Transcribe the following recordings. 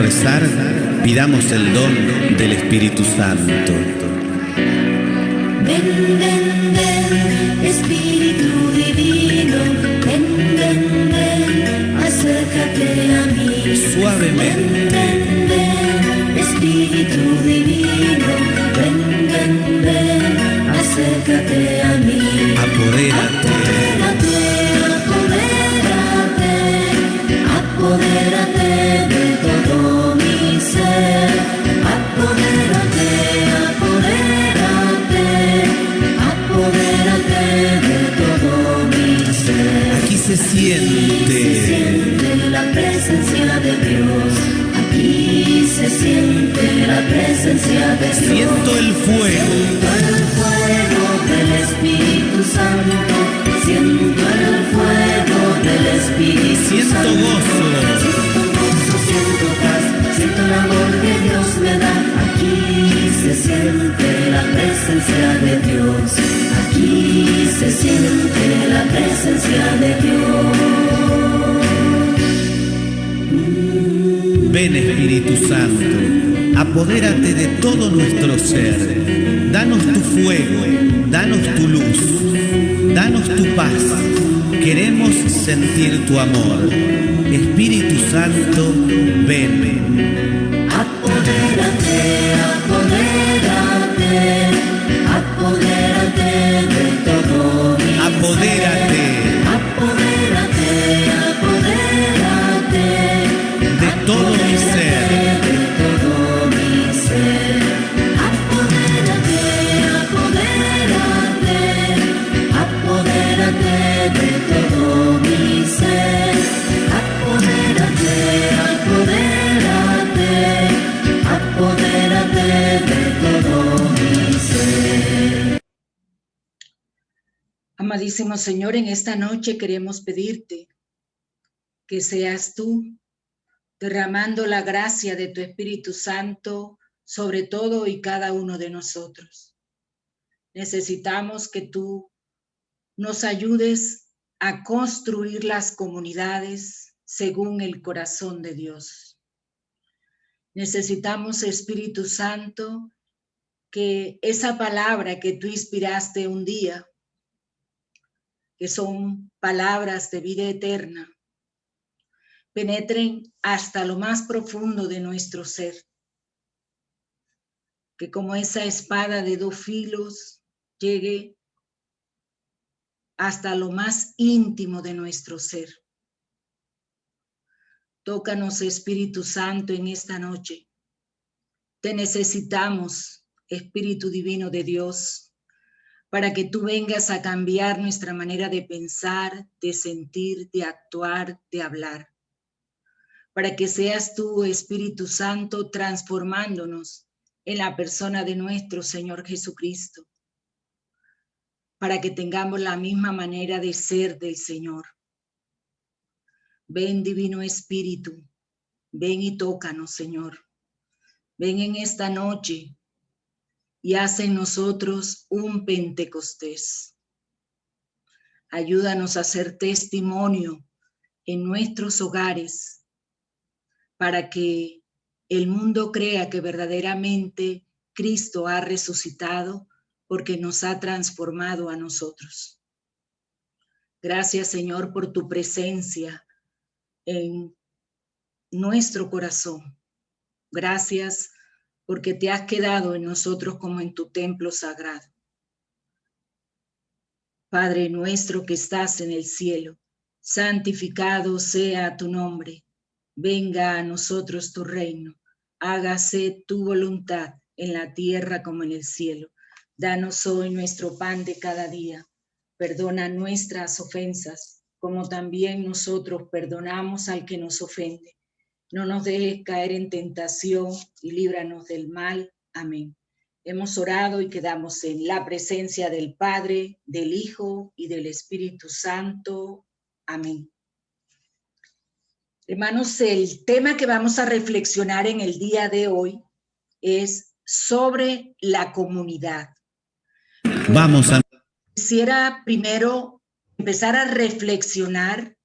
rezar, pidamos el don del Espíritu Santo. Ven, ven, ven, Espíritu Divino, ven, ven, ven, acércate a mí. Suavemente. Ven, ven, ven, Espíritu Divino, ven, ven, ven, acércate a mí. Apodérate. Apodérate de todo mi ser. Apodérate, apodérate de todo mi ser. Aquí se siente la presencia de Dios. Aquí se siente la presencia de Dios. Siento el fuego. Siento el fuego del Espíritu Santo. Siento el fuego del Espíritu Siento Santo. gozo. Siento gozo, siento paz, siento el amor que Dios me da. Aquí se siente la presencia de Dios. Aquí se siente la presencia de Dios. Ven, Espíritu Santo, apodérate de todo nuestro ser. Danos tu fuego, danos tu luz, danos tu paz. Queremos sentir tu amor. Espíritu Santo, ven. Apodérate, apodérate, apodérate de todo mi Apodérate ser. Apodérate, apodérate de todo mi ser. de todo mi ser. Apodérate, apodérate, apodérate de todo mi ser. Apodérate, apodérate, apodérate de todo mi ser. Amadísimo Señor, en esta noche queremos pedirte que seas tú derramando la gracia de tu Espíritu Santo sobre todo y cada uno de nosotros. Necesitamos que tú nos ayudes a construir las comunidades según el corazón de Dios. Necesitamos, Espíritu Santo, que esa palabra que tú inspiraste un día, que son palabras de vida eterna, penetren hasta lo más profundo de nuestro ser. Que como esa espada de dos filos llegue hasta lo más íntimo de nuestro ser. Tócanos, Espíritu Santo, en esta noche. Te necesitamos, Espíritu Divino de Dios, para que tú vengas a cambiar nuestra manera de pensar, de sentir, de actuar, de hablar. Para que seas tú, Espíritu Santo, transformándonos en la persona de nuestro Señor Jesucristo. Para que tengamos la misma manera de ser del Señor. Ven, Divino Espíritu, ven y tócanos, Señor. Ven en esta noche y haz en nosotros un Pentecostés. Ayúdanos a ser testimonio en nuestros hogares para que el mundo crea que verdaderamente Cristo ha resucitado porque nos ha transformado a nosotros. Gracias, Señor, por tu presencia en nuestro corazón. Gracias porque te has quedado en nosotros como en tu templo sagrado. Padre nuestro que estás en el cielo, santificado sea tu nombre. Venga a nosotros tu reino. Hágase tu voluntad en la tierra como en el cielo. Danos hoy nuestro pan de cada día. Perdona nuestras ofensas, como también nosotros perdonamos al que nos ofende. No nos dejes caer en tentación y líbranos del mal. Amén. Hemos orado y quedamos en la presencia del Padre, del Hijo y del Espíritu Santo. Amén. Hermanos, el tema que vamos a reflexionar en el día de hoy es sobre la comunidad. Vamos a... Quisiera primero empezar a reflexionar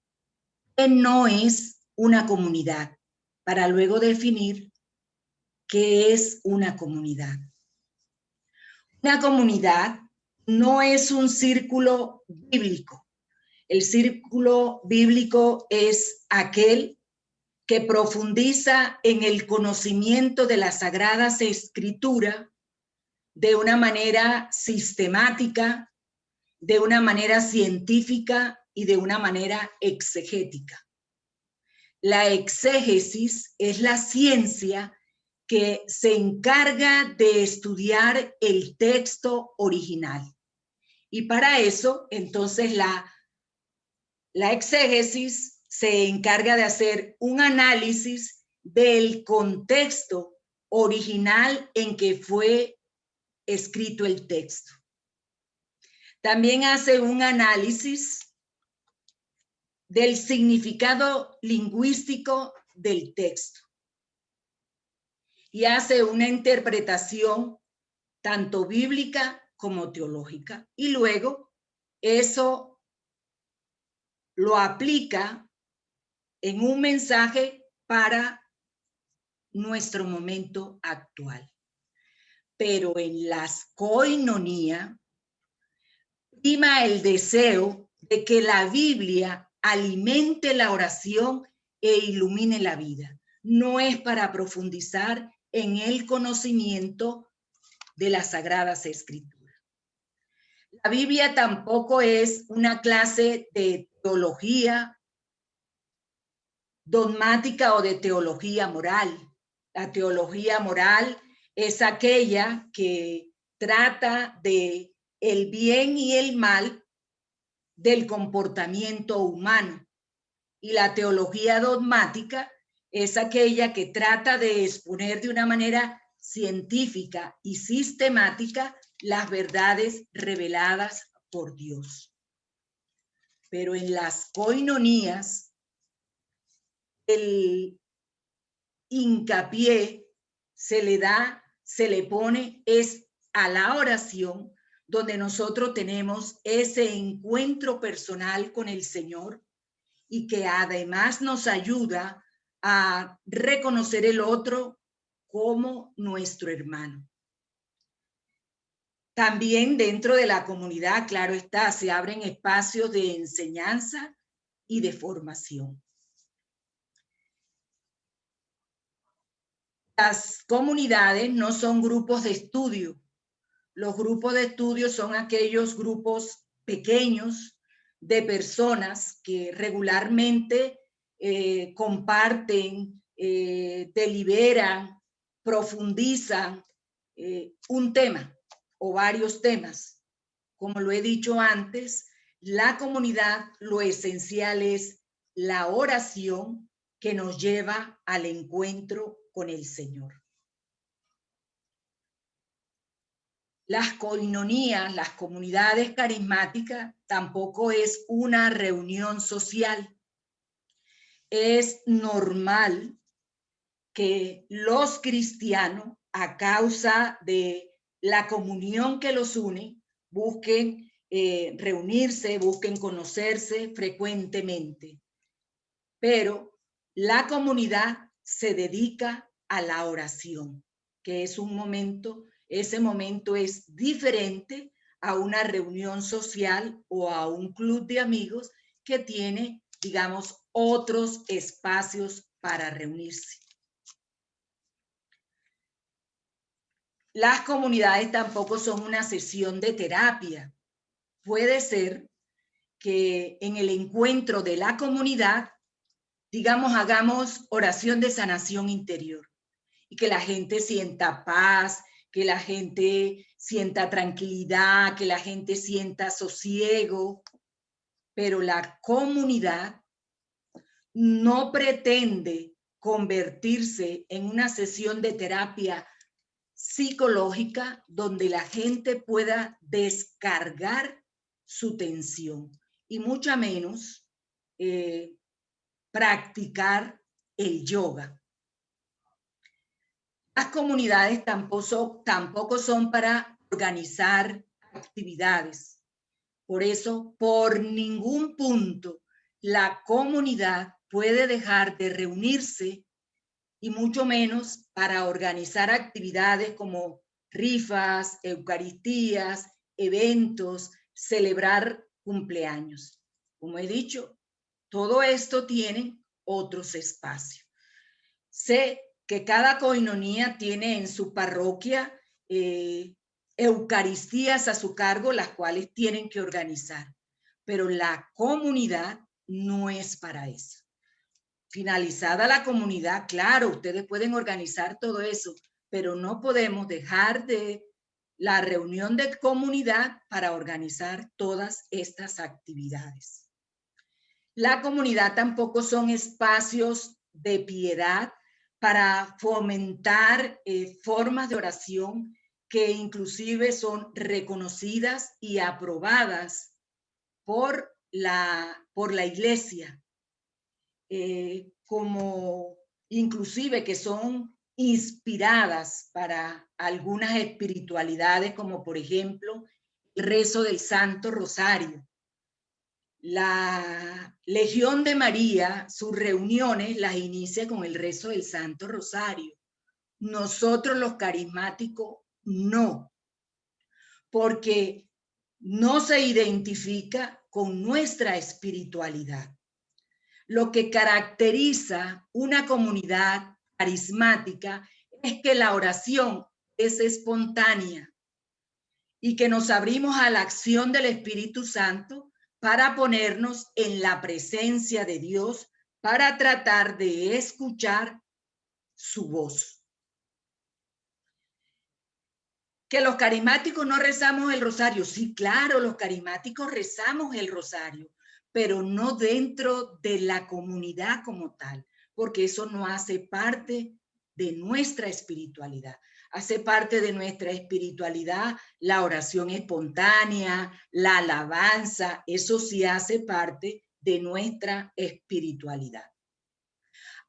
qué no es una comunidad. para luego definir qué es una comunidad. Una comunidad no es un círculo bíblico. El círculo bíblico es aquel que profundiza en el conocimiento de las Sagradas Escrituras de una manera sistemática, de una manera científica y de una manera exegética. La exégesis es la ciencia que se encarga de estudiar el texto original. Y para eso, entonces, la exégesis se encarga de hacer un análisis del contexto original en que fue escrito el texto. También hace un análisis del significado lingüístico del texto y hace una interpretación tanto bíblica como teológica. Y luego eso lo aplica en un mensaje para nuestro momento actual. Pero en las koinonia prima el deseo de que la Biblia alimente la oración e ilumine la vida. No es para profundizar en el conocimiento de las Sagradas Escrituras. La Biblia tampoco es una clase de teología dogmática o de teología moral. La teología moral es aquella que trata de el bien y el mal del comportamiento humano. Y la teología dogmática es aquella que trata de exponer de una manera científica y sistemática las verdades reveladas por Dios. Pero en las koinonías, el hincapié se le pone es a la oración, donde nosotros tenemos ese encuentro personal con el Señor y que además nos ayuda a reconocer el otro como nuestro hermano. También dentro de la comunidad, claro está, se abren espacios de enseñanza y de formación. Las comunidades no son grupos de estudio. Los grupos de estudio son aquellos grupos pequeños de personas que regularmente comparten, deliberan, profundizan un tema o varios temas. Como lo he dicho antes, la comunidad, lo esencial es la oración que nos lleva al encuentro con el Señor. Las koinonías, las comunidades carismáticas, tampoco es una reunión social. Es normal que los cristianos, a causa de la comunión que los une, busquen reunirse, busquen conocerse frecuentemente. Pero la comunidad se dedica a la oración, que es un momento, ese momento es diferente a una reunión social o a un club de amigos que tiene, digamos, otros espacios para reunirse. Las comunidades tampoco son una sesión de terapia. Puede ser que en el encuentro de la comunidad, digamos, hagamos oración de sanación interior y que la gente sienta paz, que la gente sienta tranquilidad, que la gente sienta sosiego, pero la comunidad no pretende convertirse en una sesión de terapia psicológica donde la gente pueda descargar su tensión y mucho menos practicar el yoga. Las comunidades tampoco son para organizar actividades. Por eso, por ningún punto, la comunidad puede dejar de reunirse y mucho menos para organizar actividades como rifas, eucaristías, eventos, celebrar cumpleaños. Como he dicho, todo esto tiene otros espacios. Sé que cada coinonía tiene en su parroquia eucaristías a su cargo, las cuales tienen que organizar, pero la comunidad no es para eso. Finalizada la comunidad, claro, ustedes pueden organizar todo eso, pero no podemos dejar de la reunión de comunidad para organizar todas estas actividades. La comunidad tampoco son espacios de piedad para fomentar formas de oración que inclusive son reconocidas y aprobadas por la iglesia, como inclusive que son inspiradas para algunas espiritualidades, como por ejemplo el rezo del Santo Rosario. La Legión de María, sus reuniones las inicia con el rezo del Santo Rosario. Nosotros los carismáticos no, porque no se identifica con nuestra espiritualidad. Lo que caracteriza una comunidad carismática es que la oración es espontánea y que nos abrimos a la acción del Espíritu Santo para ponernos en la presencia de Dios, para tratar de escuchar su voz. Que los carismáticos no rezamos el rosario. Sí, claro, los carismáticos rezamos el rosario, pero no dentro de la comunidad como tal, porque eso no hace parte de nuestra espiritualidad. Hace parte de nuestra espiritualidad la oración espontánea, la alabanza, eso sí hace parte de nuestra espiritualidad.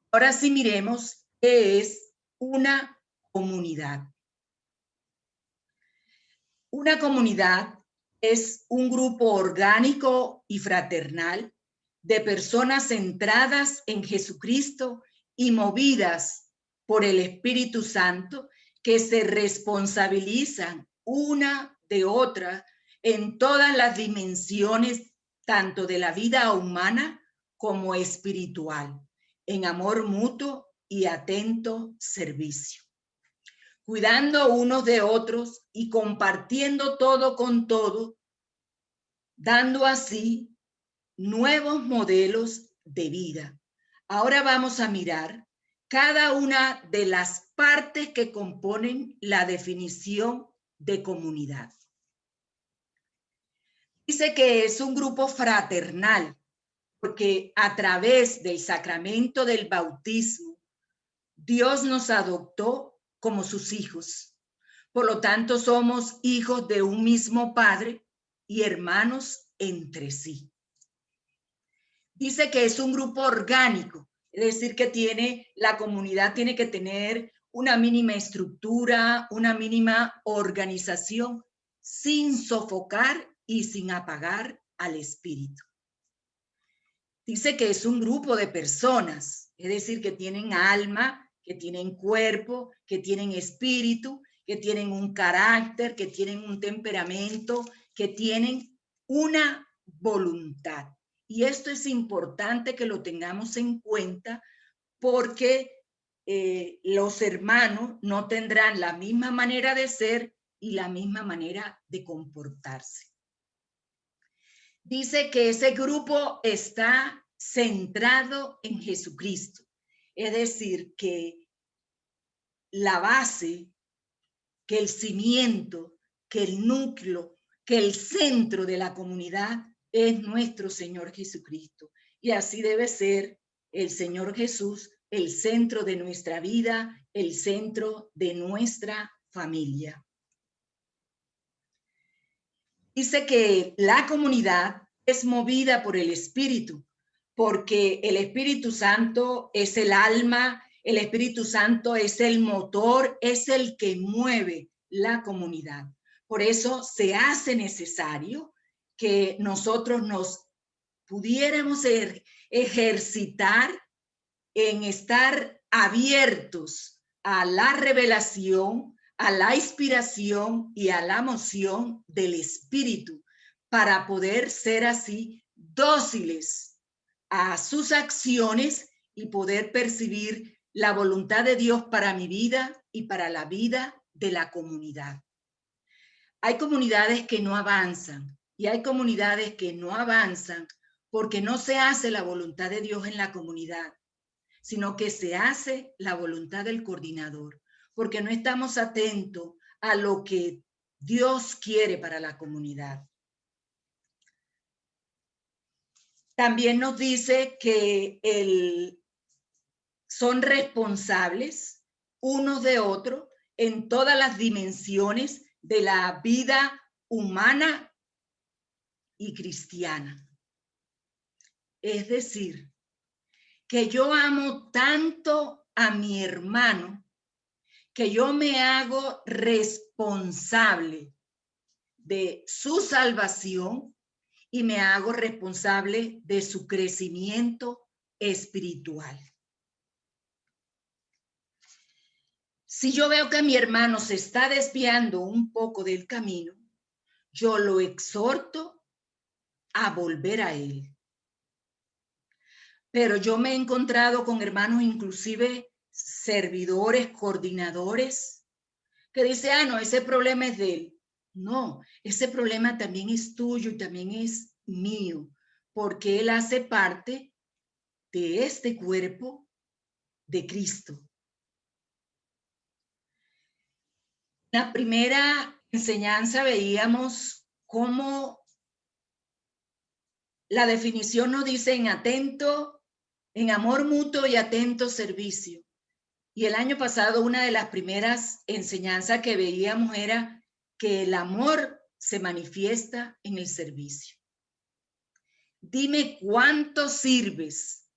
Ahora sí miremos qué es una comunidad. Una comunidad es un grupo orgánico y fraternal de personas centradas en Jesucristo y movidas por el Espíritu Santo, que se responsabilizan una de otra en todas las dimensiones, tanto de la vida humana como espiritual, en amor mutuo y atento servicio, cuidando unos de otros y compartiendo todo con todo, dando así nuevos modelos de vida. Ahora vamos a mirar cada una de las partes que componen la definición de comunidad. Dice que es un grupo fraternal, porque a través del sacramento del bautismo, Dios nos adoptó como sus hijos. Por lo tanto, somos hijos de un mismo Padre y hermanos entre sí. Dice que es un grupo orgánico, es decir, que la comunidad tiene que tener una mínima estructura, una mínima organización, sin sofocar y sin apagar al espíritu. Dice que es un grupo de personas, es decir, que tienen alma, que tienen cuerpo, que tienen espíritu, que tienen un carácter, que tienen un temperamento, que tienen una voluntad. Y esto es importante que lo tengamos en cuenta, porque los hermanos no tendrán la misma manera de ser y la misma manera de comportarse. Dice que ese grupo está centrado en Jesucristo. Es decir, que la base, que el cimiento, que el núcleo, que el centro de la comunidad es nuestro Señor Jesucristo. Y así debe ser el Señor Jesús, el centro de nuestra vida, el centro de nuestra familia. Dice que la comunidad es movida por el Espíritu, porque el Espíritu Santo es el alma, el Espíritu Santo es el motor, es el que mueve la comunidad. Por eso se hace necesario que nosotros nos pudiéramos ejercitar en estar abiertos a la revelación, a la inspiración y a la moción del Espíritu, para poder ser así dóciles a sus acciones y poder percibir la voluntad de Dios para mi vida y para la vida de la comunidad. Hay comunidades que no avanzan y hay comunidades que no avanzan porque no se hace la voluntad de Dios en la comunidad, sino que se hace la voluntad del coordinador, porque no estamos atentos a lo que Dios quiere para la comunidad. También nos dice que son responsables unos de otros en todas las dimensiones de la vida humana y cristiana. Es decir, que yo amo tanto a mi hermano que yo me hago responsable de su salvación y me hago responsable de su crecimiento espiritual. Si yo veo que mi hermano se está desviando un poco del camino, yo lo exhorto a volver a él. Pero yo me he encontrado con hermanos, inclusive servidores, coordinadores, que dicen, no, ese problema es de él. No, ese problema también es tuyo y también es mío, porque él hace parte de este cuerpo de Cristo. La primera enseñanza veíamos cómo la definición nos dice en atento, en amor mutuo y atento servicio. Y el año pasado una de las primeras enseñanzas que veíamos era que el amor se manifiesta en el servicio. Dime cuánto sirves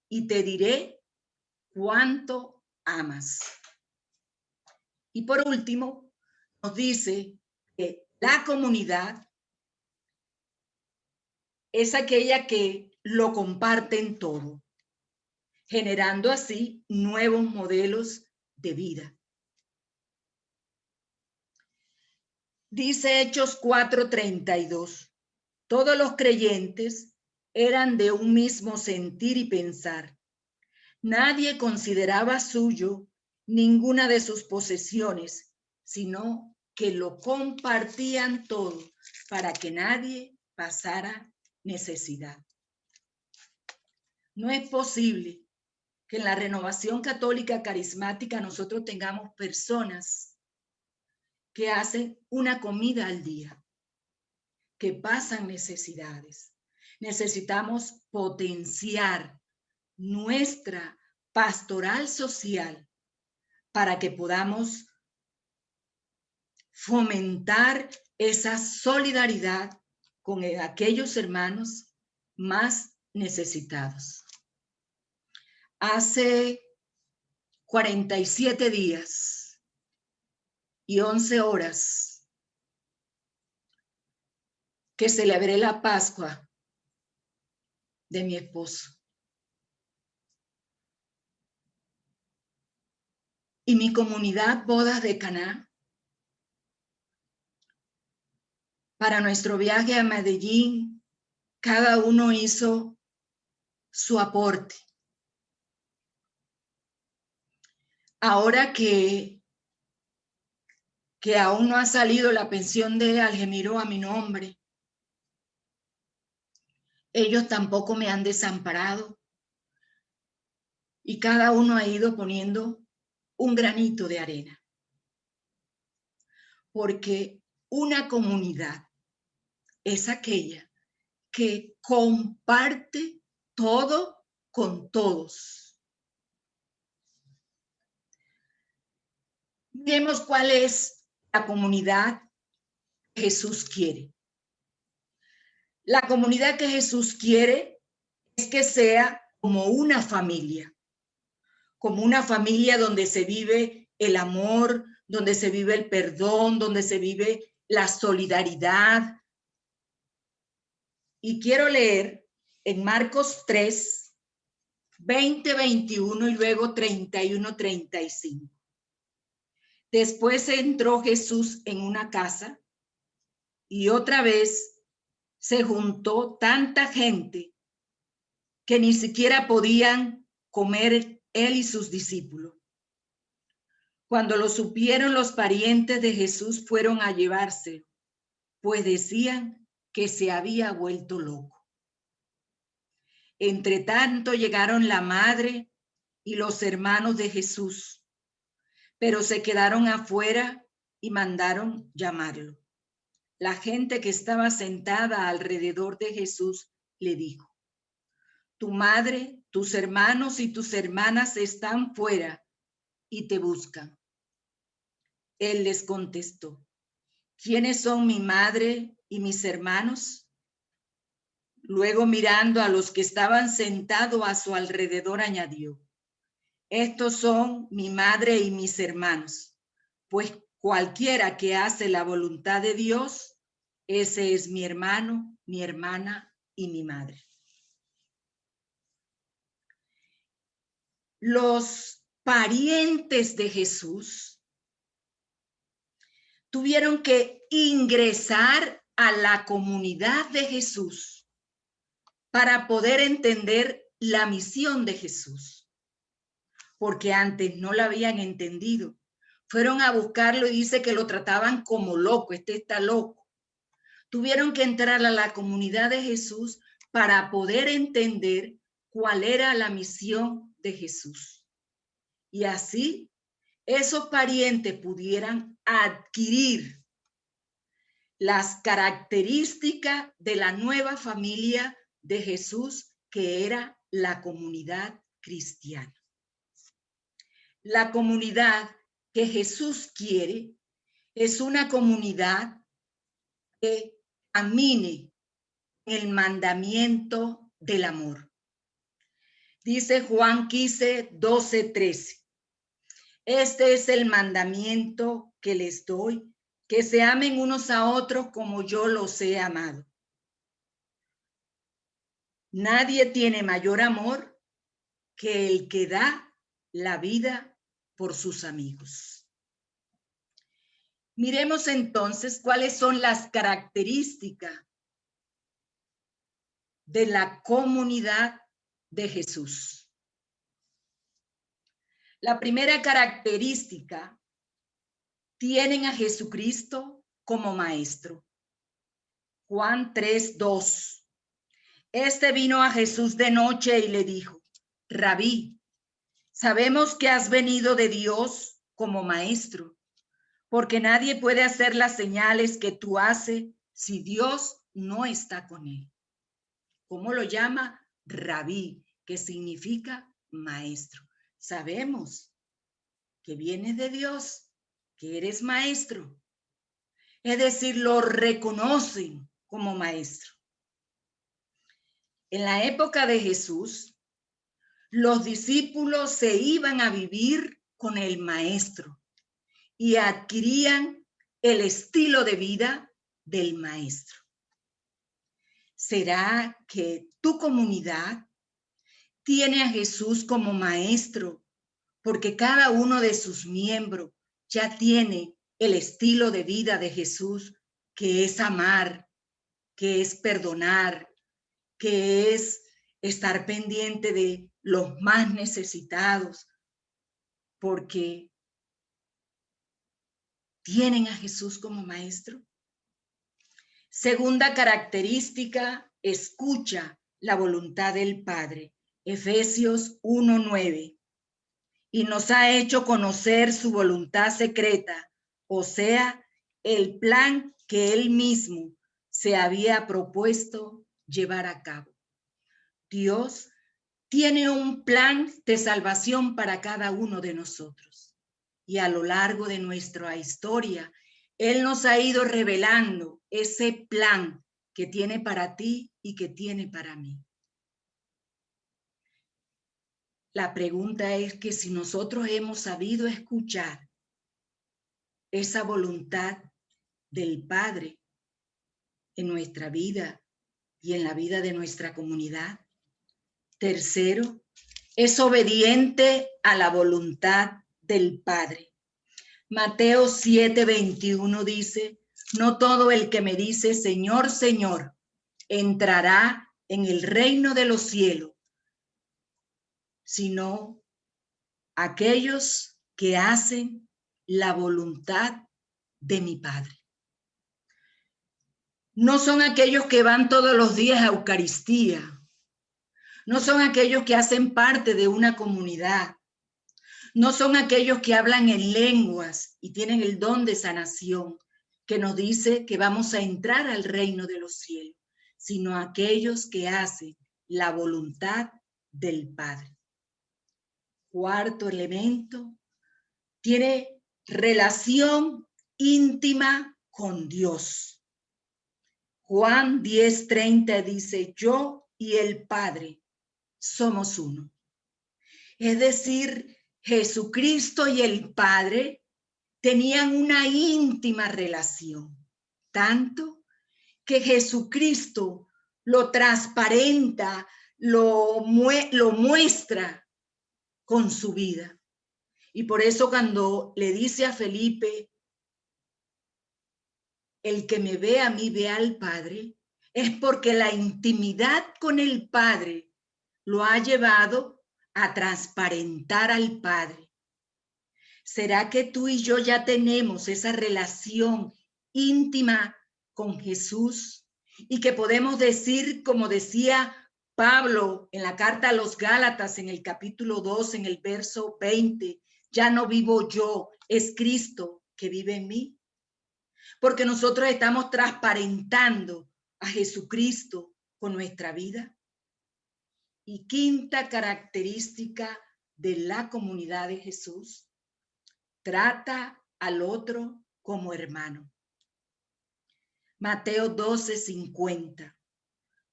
y te diré cuánto amas. Y por último, nos dice que la comunidad es aquella que lo comparte en todo, generando así nuevos modelos de vida. Dice Hechos 4:32, todos los creyentes eran de un mismo sentir y pensar. Nadie consideraba suyo ninguna de sus posesiones, sino que lo compartían todo para que nadie pasara necesidad. No es posible que en la renovación católica carismática nosotros tengamos personas que hacen una comida al día, que pasan necesidades. Necesitamos potenciar nuestra pastoral social para que podamos fomentar esa solidaridad con aquellos hermanos más necesitados. Hace 47 días y 11 horas que celebré la Pascua de mi esposo. Y mi comunidad Bodas de Caná, para nuestro viaje a Medellín, cada uno hizo su aporte. Ahora que aún no ha salido la pensión de Algemiro a mi nombre, ellos tampoco me han desamparado y cada uno ha ido poniendo un granito de arena. Porque una comunidad es aquella que comparte todo con todos. Vemos cuál es la comunidad que Jesús quiere. La comunidad que Jesús quiere es que sea como una familia donde se vive el amor, donde se vive el perdón, donde se vive la solidaridad. Y quiero leer en Marcos 3, 20, 21 y luego 31, 35. Después entró Jesús en una casa y otra vez se juntó tanta gente que ni siquiera podían comer él y sus discípulos. Cuando lo supieron, los parientes de Jesús fueron a llevárselo, pues decían que se había vuelto loco. Entre tanto llegaron la madre y los hermanos de Jesús, pero se quedaron afuera y mandaron llamarlo. La gente que estaba sentada alrededor de Jesús le dijo: tu madre, tus hermanos y tus hermanas están fuera y te buscan. Él les contestó: ¿quiénes son mi madre y mis hermanos? Luego, mirando a los que estaban sentados a su alrededor, añadió: estos son mi madre y mis hermanos, pues cualquiera que hace la voluntad de Dios, ese es mi hermano, mi hermana y mi madre. Los parientes de Jesús tuvieron que ingresar a la comunidad de Jesús para poder entender la misión de Jesús, porque antes no la habían entendido. Fueron a buscarlo y dice que lo trataban como loco, este está loco. Tuvieron que entrar a la comunidad de Jesús para poder entender cuál era la misión de Jesús. Y así esos parientes pudieran adquirir las características de la nueva familia de Jesús, que era la comunidad cristiana. La comunidad que Jesús quiere es una comunidad que camine el mandamiento del amor. Dice Juan 15, 12, 13. Este es el mandamiento que les doy, que se amen unos a otros como yo los he amado. Nadie tiene mayor amor que el que da la vida por sus amigos. Miremos entonces cuáles son las características de la comunidad de Jesús. La primera característica: tienen a Jesucristo como maestro. Juan 3, 2. Este vino a Jesús de noche y le dijo: Rabí, sabemos que has venido de Dios como maestro, porque nadie puede hacer las señales que tú haces si Dios no está con él. ¿Cómo lo llama? Rabí, que significa maestro. Sabemos que vienes de Dios, que eres maestro. Es decir, lo reconocen como maestro. En la época de Jesús, los discípulos se iban a vivir con el maestro y adquirían el estilo de vida del maestro. ¿Será que tu comunidad tiene a Jesús como maestro porque cada uno de sus miembros ya tiene el estilo de vida de Jesús, que es amar, que es perdonar, que es estar pendiente de los más necesitados, porque tienen a Jesús como maestro? Segunda característica: escucha la voluntad del Padre. Efesios 1:9. Y nos ha hecho conocer su voluntad secreta, o sea, el plan que él mismo se había propuesto llevar a cabo. Dios tiene un plan de salvación para cada uno de nosotros. Y a lo largo de nuestra historia, Él nos ha ido revelando ese plan que tiene para ti y que tiene para mí. La pregunta es que si nosotros hemos sabido escuchar esa voluntad del Padre en nuestra vida y en la vida de nuestra comunidad. Tercero, es obediente a la voluntad del Padre. Mateo 7:21 dice, no todo el que me dice, Señor, Señor, entrará en el reino de los cielos, sino aquellos que hacen la voluntad de mi Padre. No son aquellos que van todos los días a Eucaristía, no son aquellos que hacen parte de una comunidad, no son aquellos que hablan en lenguas y tienen el don de sanación, que nos dice que vamos a entrar al reino de los cielos, sino aquellos que hacen la voluntad del Padre. Cuarto elemento, tiene relación íntima con Dios. Juan 10:30 dice, yo y el Padre somos uno. Es decir, Jesucristo y el Padre tenían una íntima relación, tanto que Jesucristo lo transparenta, lo muestra con su vida. Y por eso cuando le dice a Felipe, el que me ve a mí ve al Padre, es porque la intimidad con el Padre lo ha llevado a transparentar al Padre. ¿Será que tú y yo ya tenemos esa relación íntima con Jesús y que podemos decir, como decía Pablo en la carta a los Gálatas en el capítulo 2, en el verso 20, ya no vivo yo, es Cristo que vive en mí? Porque nosotros estamos transparentando a Jesucristo con nuestra vida. Y quinta característica de la comunidad de Jesús, trata al otro como hermano. Mateo 12:50,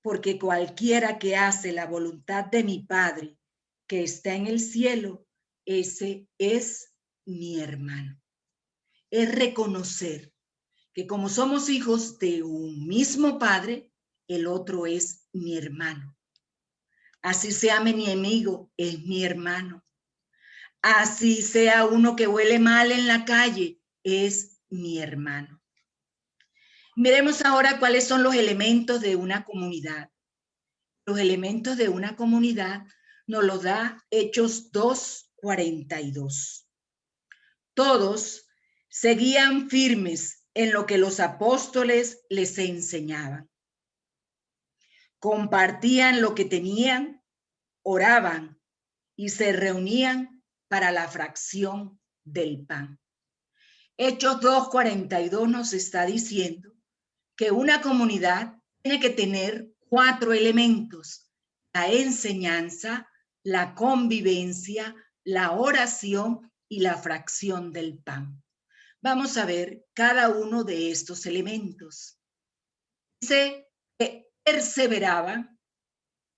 porque cualquiera que hace la voluntad de mi Padre que está en el cielo, ese es mi hermano. Es reconocer que como somos hijos de un mismo Padre, el otro es mi hermano. Así sea mi enemigo, es mi hermano. Así sea uno que huele mal en la calle, es mi hermano. Miremos ahora cuáles son los elementos de una comunidad. Los elementos de una comunidad nos los da Hechos 2:42. Todos seguían firmes en lo que los apóstoles les enseñaban. Compartían lo que tenían, oraban y se reunían para la fracción del pan. Hechos 2:42 nos está diciendo que una comunidad tiene que tener 4 elementos: la enseñanza, la convivencia, la oración y la fracción del pan. Vamos a ver cada uno de estos elementos. Dice que perseveraban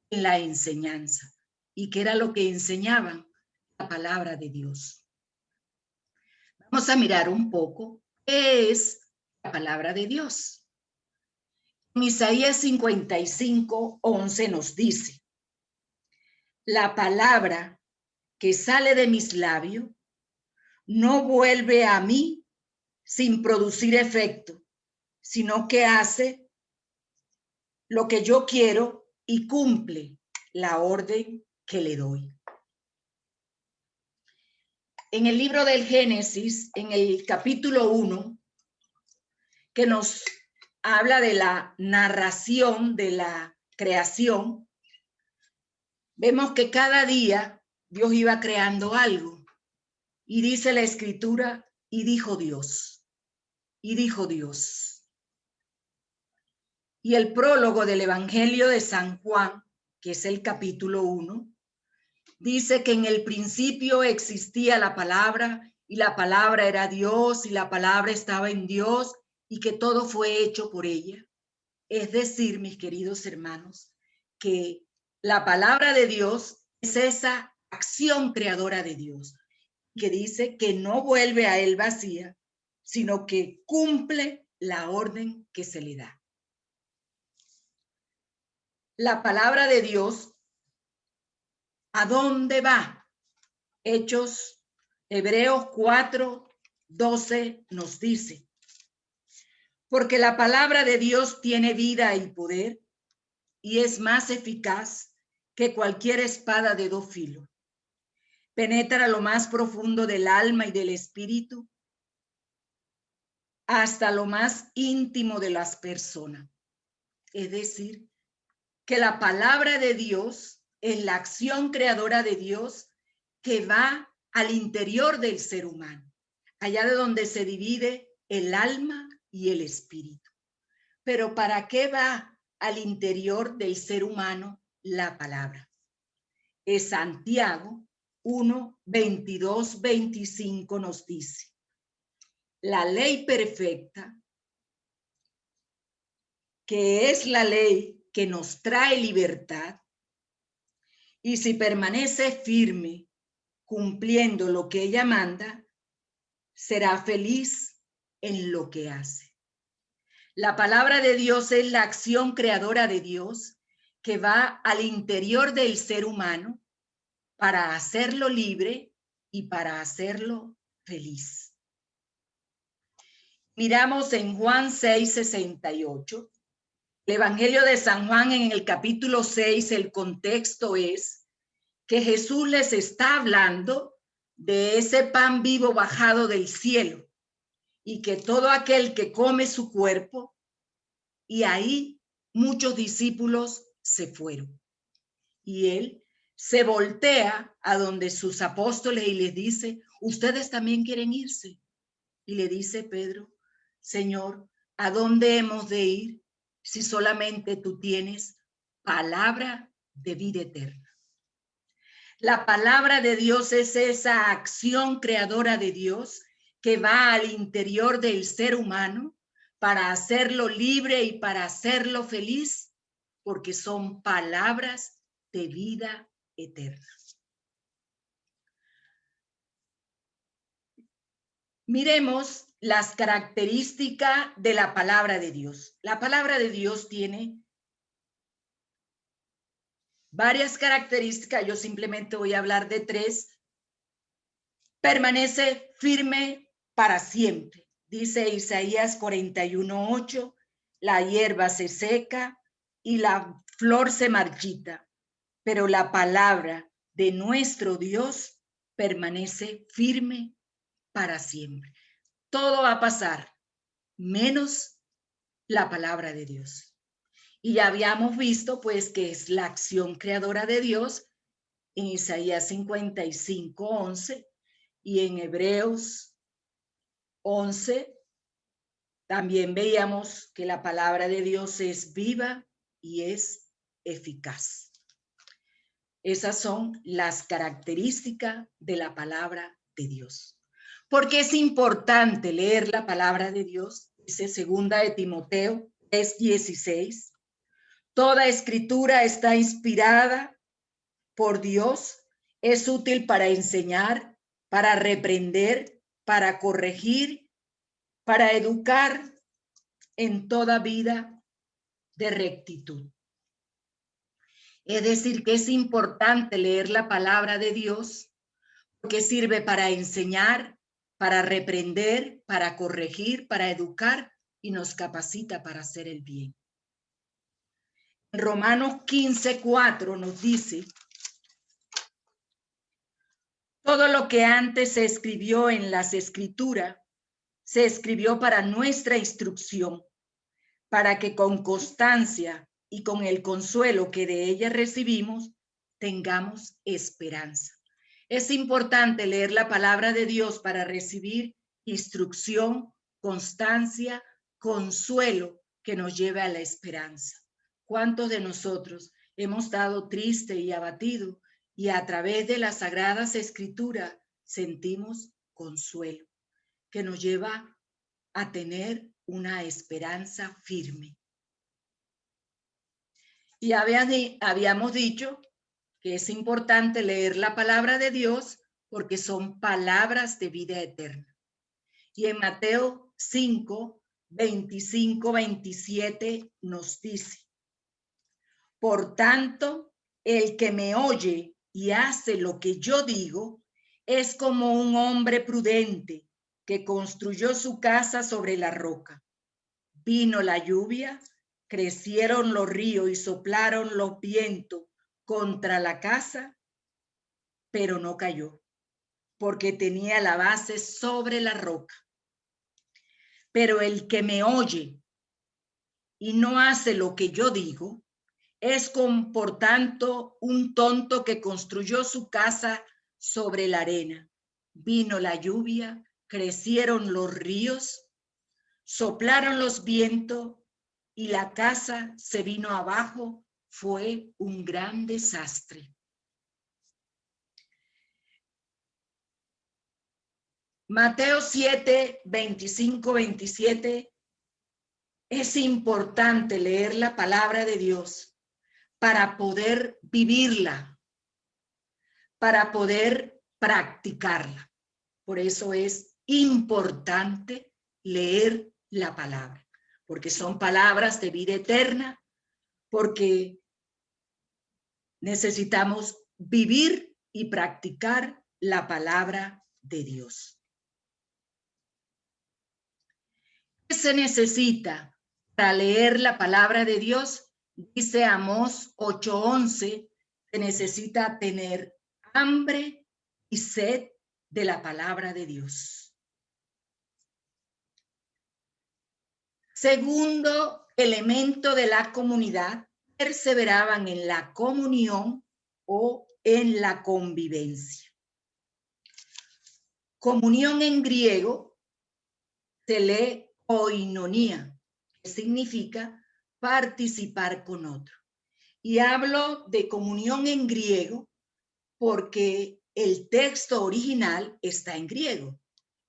en la enseñanza. ¿Y qué era lo que enseñaban? La palabra de Dios. Vamos a mirar un poco qué es la palabra de Dios. En Isaías 55:11 nos dice, la palabra que sale de mis labios no vuelve a mí sin producir efecto, sino que hace lo que yo quiero y cumple la orden que le doy. En el libro del Génesis, en el capítulo 1, que nos habla de la narración de la creación, vemos que cada día Dios iba creando algo. Y dice la Escritura, y dijo Dios, y dijo Dios. Y el prólogo del Evangelio de San Juan, que es el capítulo 1, dice que en el principio existía la palabra, y la palabra era Dios, y la palabra estaba en Dios, y que todo fue hecho por ella. Es decir, mis queridos hermanos, que la palabra de Dios es esa acción creadora de Dios, que dice que no vuelve a él vacía, sino que cumple la orden que se le da. La palabra de Dios ¿A dónde va? Hebreos 4:12 nos dice, porque la palabra de Dios tiene vida y poder y es más eficaz que cualquier espada de dos filos. Penetra lo más profundo del alma y del espíritu, hasta lo más íntimo de las personas. Es decir, que la palabra de Dios es la acción creadora de Dios que va al interior del ser humano, allá de donde se divide el alma y el espíritu. Pero ¿para qué va al interior del ser humano la palabra? Es Santiago 1:22-25 nos dice, la ley perfecta, que es la ley que nos trae libertad, y si permanece firme cumpliendo lo que ella manda, será feliz en lo que hace. La palabra de Dios es la acción creadora de Dios que va al interior del ser humano para hacerlo libre y para hacerlo feliz. Miramos en Juan 6:68. El Evangelio de San Juan en el capítulo 6, el contexto es que Jesús les está hablando de ese pan vivo bajado del cielo y que todo aquel que come su cuerpo, y ahí muchos discípulos se fueron. Y él se voltea a donde sus apóstoles y les dice, ¿ustedes también quieren irse? Y le dice Pedro, Señor, ¿a dónde hemos de ir si solamente tú tienes palabra de vida eterna? La palabra de Dios es esa acción creadora de Dios que va al interior del ser humano para hacerlo libre y para hacerlo feliz, porque son palabras de vida eterna. Miremos las características de la palabra de Dios. La palabra de Dios tiene varias características, yo simplemente voy a hablar de tres. Permanece firme para siempre. Dice Isaías 41:8, la hierba se seca y la flor se marchita, pero la palabra de nuestro Dios permanece firme para siempre. Todo va a pasar, menos la palabra de Dios. Y ya habíamos visto, pues, que es la acción creadora de Dios en Isaías 55:11 y en Hebreos 11. También veíamos que la palabra de Dios es viva y es eficaz. Esas son las características de la palabra de Dios. ¿Por qué es importante leer la palabra de Dios? Dice 2 de Timoteo 3:16. Toda escritura está inspirada por Dios, es útil para enseñar, para reprender, para corregir, para educar en toda vida de rectitud. Es decir, que es importante leer la palabra de Dios porque sirve para enseñar, para reprender, para corregir, para educar y nos capacita para hacer el bien. Romanos 15:4 nos dice, todo lo que antes se escribió en las escrituras se escribió para nuestra instrucción, para que con constancia y con el consuelo que de ella recibimos, tengamos esperanza. Es importante leer la palabra de Dios para recibir instrucción, constancia, consuelo que nos lleve a la esperanza. ¿Cuántos de nosotros hemos estado tristes y abatidos y a través de las sagradas escrituras sentimos consuelo que nos lleva a tener una esperanza firme? Y habíamos dicho que es importante leer la palabra de Dios porque son palabras de vida eterna. Y en Mateo 5:25-27 nos dice, por tanto, el que me oye y hace lo que yo digo, es como un hombre prudente que construyó su casa sobre la roca. Vino la lluvia, crecieron los ríos y soplaron los vientos contra la casa, pero no cayó, porque tenía la base sobre la roca. Pero el que me oye y no hace lo que yo digo, es por tanto un tonto que construyó su casa sobre la arena. Vino la lluvia, crecieron los ríos, soplaron los vientos y la casa se vino abajo. Fue un gran desastre. Mateo 7, 25, 27. Es importante leer la palabra de Dios para poder vivirla, para poder practicarla. Por eso es importante leer la palabra, porque son palabras de vida eterna, porque necesitamos vivir y practicar la palabra de Dios. ¿Qué se necesita para leer la palabra de Dios? Dice Amós 8:11, se necesita tener hambre y sed de la palabra de Dios. Segundo elemento de la comunidad, perseveraban en la comunión o en la convivencia. Comunión en griego se lee koinonía, que significa participar con otro. Y hablo de comunión en griego porque el texto original está en griego.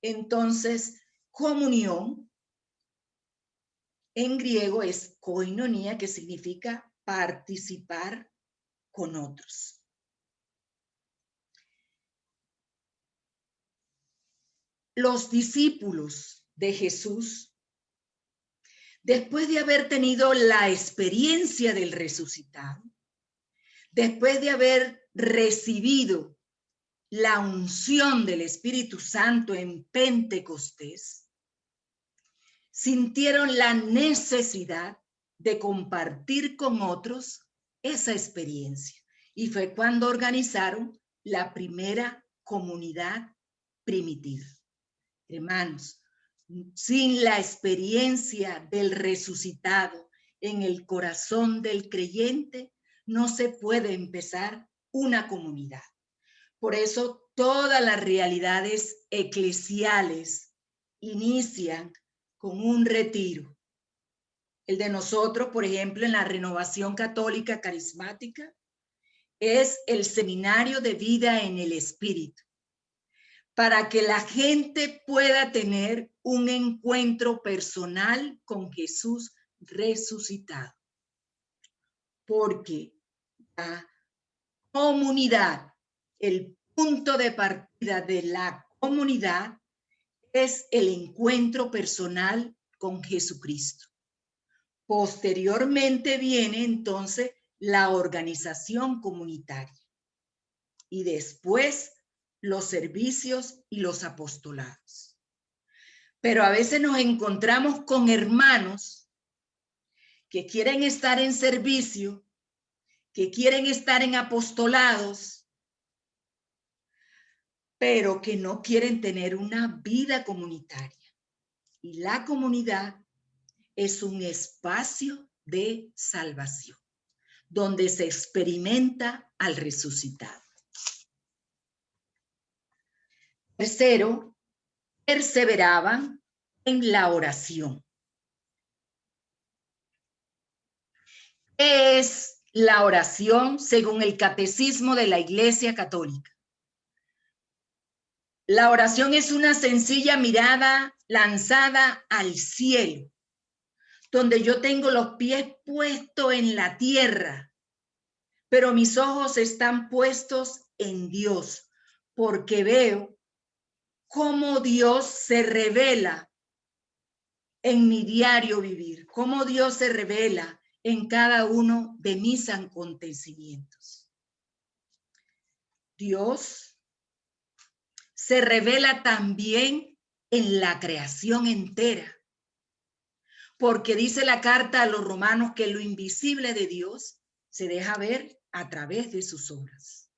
Entonces, comunión en griego es koinonía, que significa participar con otros. Los discípulos de Jesús, después de haber tenido la experiencia del resucitado, después de haber recibido la unción del Espíritu Santo en Pentecostés, sintieron la necesidad de compartir con otros esa experiencia. Y fue cuando organizaron la primera comunidad primitiva. Hermanos, sin la experiencia del resucitado en el corazón del creyente, no se puede empezar una comunidad. Por eso todas las realidades eclesiales inician con un retiro. El de nosotros, por ejemplo, en la Renovación Católica Carismática, es el Seminario de Vida en el Espíritu, para que la gente pueda tener un encuentro personal con Jesús resucitado. Porque la comunidad, el punto de partida de la comunidad es el encuentro personal con Jesucristo. Posteriormente viene entonces la organización comunitaria y después los servicios y los apostolados. Pero a veces nos encontramos con hermanos que quieren estar en servicio, que quieren estar en apostolados, pero que no quieren tener una vida comunitaria. Y la comunidad es un espacio de salvación, donde se experimenta al resucitado. Tercero, perseveraban en la oración. ¿Qué es la oración según el Catecismo de la Iglesia Católica? La oración es una sencilla mirada lanzada al cielo, donde yo tengo los pies puestos en la tierra, pero mis ojos están puestos en Dios, porque veo cómo Dios se revela en mi diario vivir, cómo Dios se revela en cada uno de mis acontecimientos. Dios se revela también en la creación entera, porque dice la carta a los romanos que lo invisible de Dios se deja ver a través de sus obras.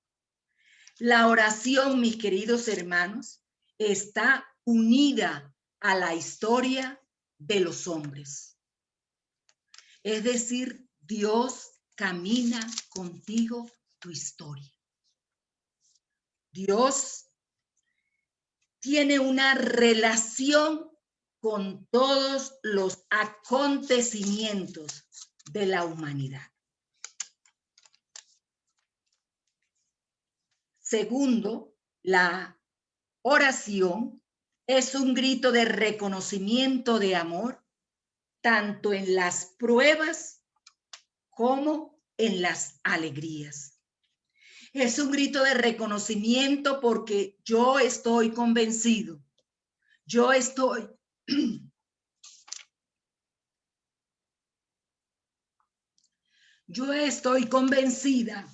La oración, mis queridos hermanos, está unida a la historia de los hombres. Es decir, Dios camina contigo tu historia. Dios tiene una relación con todos los acontecimientos de la humanidad. Segundo, la oración es un grito de reconocimiento de amor, tanto en las pruebas como en las alegrías. Es un grito de reconocimiento porque yo estoy convencido, yo estoy convencida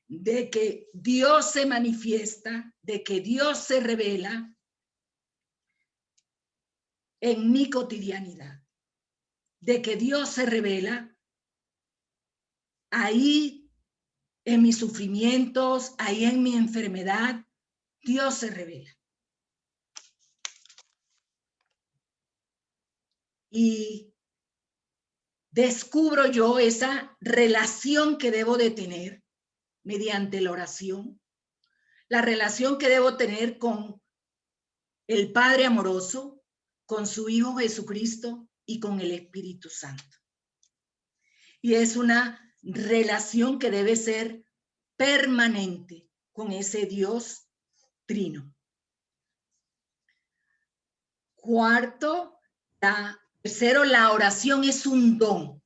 de que Dios se manifiesta, de que Dios se revela en mi cotidianidad, de que Dios se revela ahí en mis sufrimientos, ahí en mi enfermedad, Dios se revela. Y descubro yo esa relación que debo de tener mediante la oración, la relación que debo tener con el Padre amoroso, con su Hijo Jesucristo y con el Espíritu Santo. Y es una relación que debe ser permanente con ese Dios trino. Tercero, la oración es un don.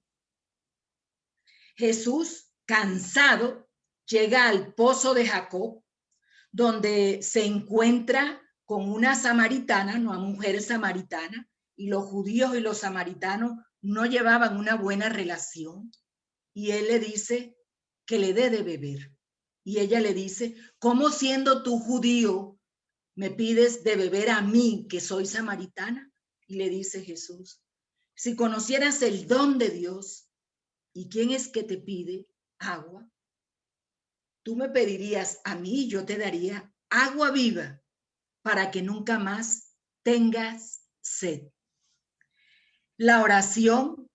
Jesús, cansado, llega al pozo de Jacob, donde se encuentra con una samaritana, una mujer samaritana, y los judíos y los samaritanos no llevaban una buena relación. Y él le dice que le dé de beber. Y ella le dice, ¿cómo siendo tú judío me pides de beber a mí, que soy samaritana? Y le dice Jesús, si conocieras el don de Dios y quién es que te pide agua, tú me pedirías a mí y yo te daría agua viva para que nunca más tengas sed. La oración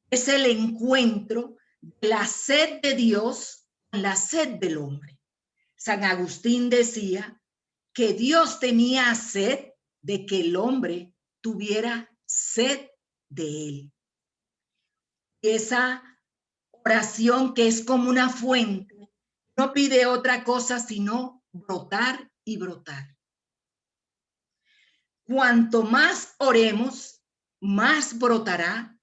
es el encuentro de la sed de Dios con la sed del hombre. San Agustín decía que Dios tenía sed de que el hombre tuviera sed de él. Y esa oración, que es como una fuente, no pide otra cosa sino brotar y brotar. Cuanto más oremos, más brotará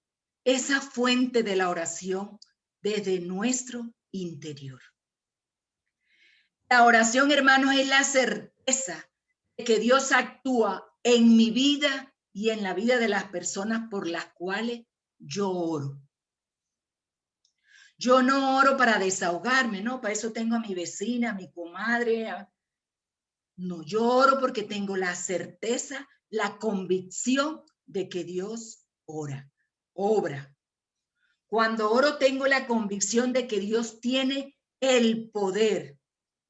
esa fuente de la oración desde nuestro interior. La oración, hermanos, es la certeza de que Dios actúa en mi vida y en la vida de las personas por las cuales yo oro. Yo no oro para desahogarme, ¿no? Para eso tengo a mi vecina, a mi comadre. No, yo oro porque tengo la certeza, la convicción de que Dios obra. Cuando oro tengo la convicción de que Dios tiene el poder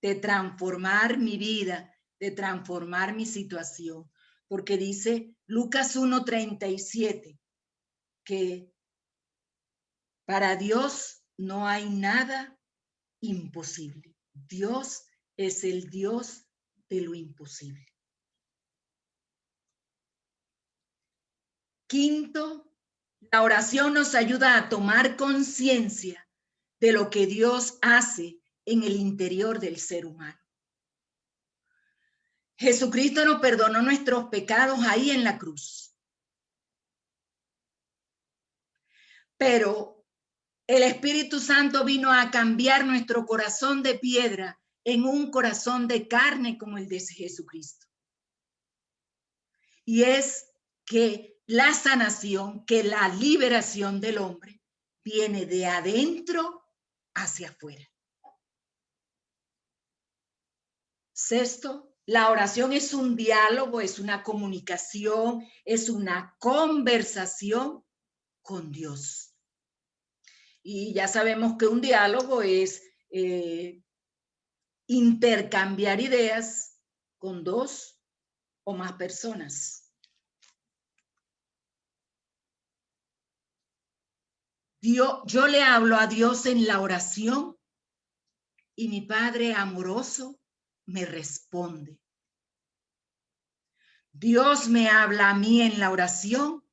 de transformar mi vida, de transformar mi situación. Porque dice Lucas 1:37 que para Dios no hay nada imposible. Dios es el Dios de lo imposible. Quinto, la oración nos ayuda a tomar conciencia de lo que Dios hace en el interior del ser humano. Jesucristo nos perdonó nuestros pecados ahí en la cruz. Pero el Espíritu Santo vino a cambiar nuestro corazón de piedra en un corazón de carne como el de Jesucristo. Y es que la sanación, que la liberación del hombre viene de adentro hacia afuera. Sexto, la oración es un diálogo, es una comunicación, es una conversación con Dios. Y ya sabemos que un diálogo es intercambiar ideas con dos o más personas. Yo le hablo a Dios en la oración y mi Padre amoroso me responde. Dios me habla a mí en la oración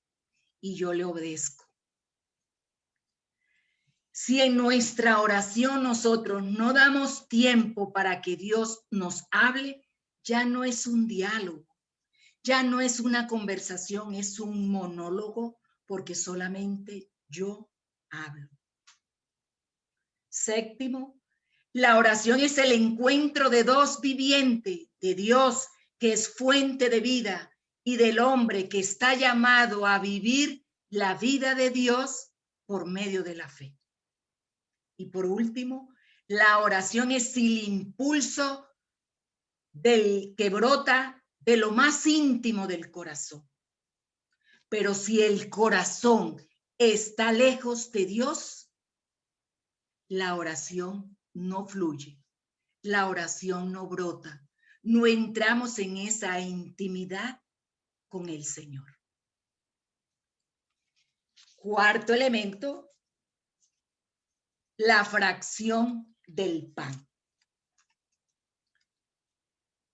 y yo le obedezco. Si en nuestra oración nosotros no damos tiempo para que Dios nos hable, ya no es un diálogo, ya no es una conversación, es un monólogo, porque solamente yo hablo. Séptimo, la oración es el encuentro de dos vivientes, de Dios, que es fuente de vida, y del hombre que está llamado a vivir la vida de Dios por medio de la fe. Y por último, la oración es el impulso que brota de lo más íntimo del corazón. Pero si el corazón está lejos de Dios, la oración no fluye, la oración no brota, no entramos en esa intimidad con el Señor. Cuarto elemento, la fracción del pan.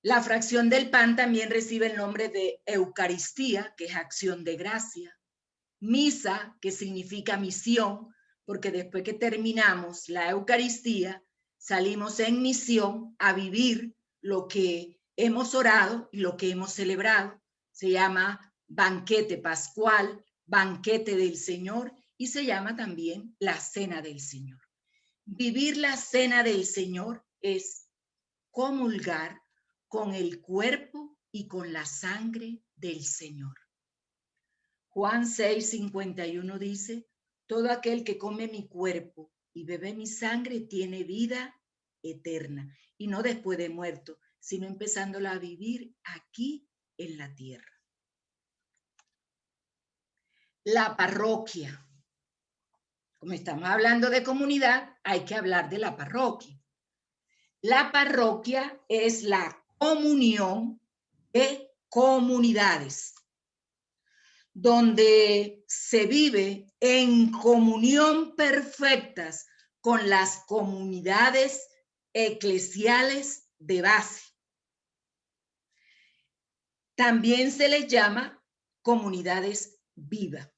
La fracción del pan también recibe el nombre de Eucaristía, que es acción de gracia. Misa, que significa misión, porque después que terminamos la Eucaristía, salimos en misión a vivir lo que hemos orado y lo que hemos celebrado. Se llama banquete pascual, banquete del Señor, y se llama también la cena del Señor. Vivir la cena del Señor es comulgar con el cuerpo y con la sangre del Señor. Juan 6:51 dice, todo aquel que come mi cuerpo y bebe mi sangre tiene vida eterna, y no después de muerto, sino empezándola a vivir aquí en la tierra. La parroquia. Como estamos hablando de comunidad, hay que hablar de la parroquia. La parroquia es la comunión de comunidades, donde se vive en comunión perfectas con las comunidades eclesiales de base. También se les llama comunidades vivas,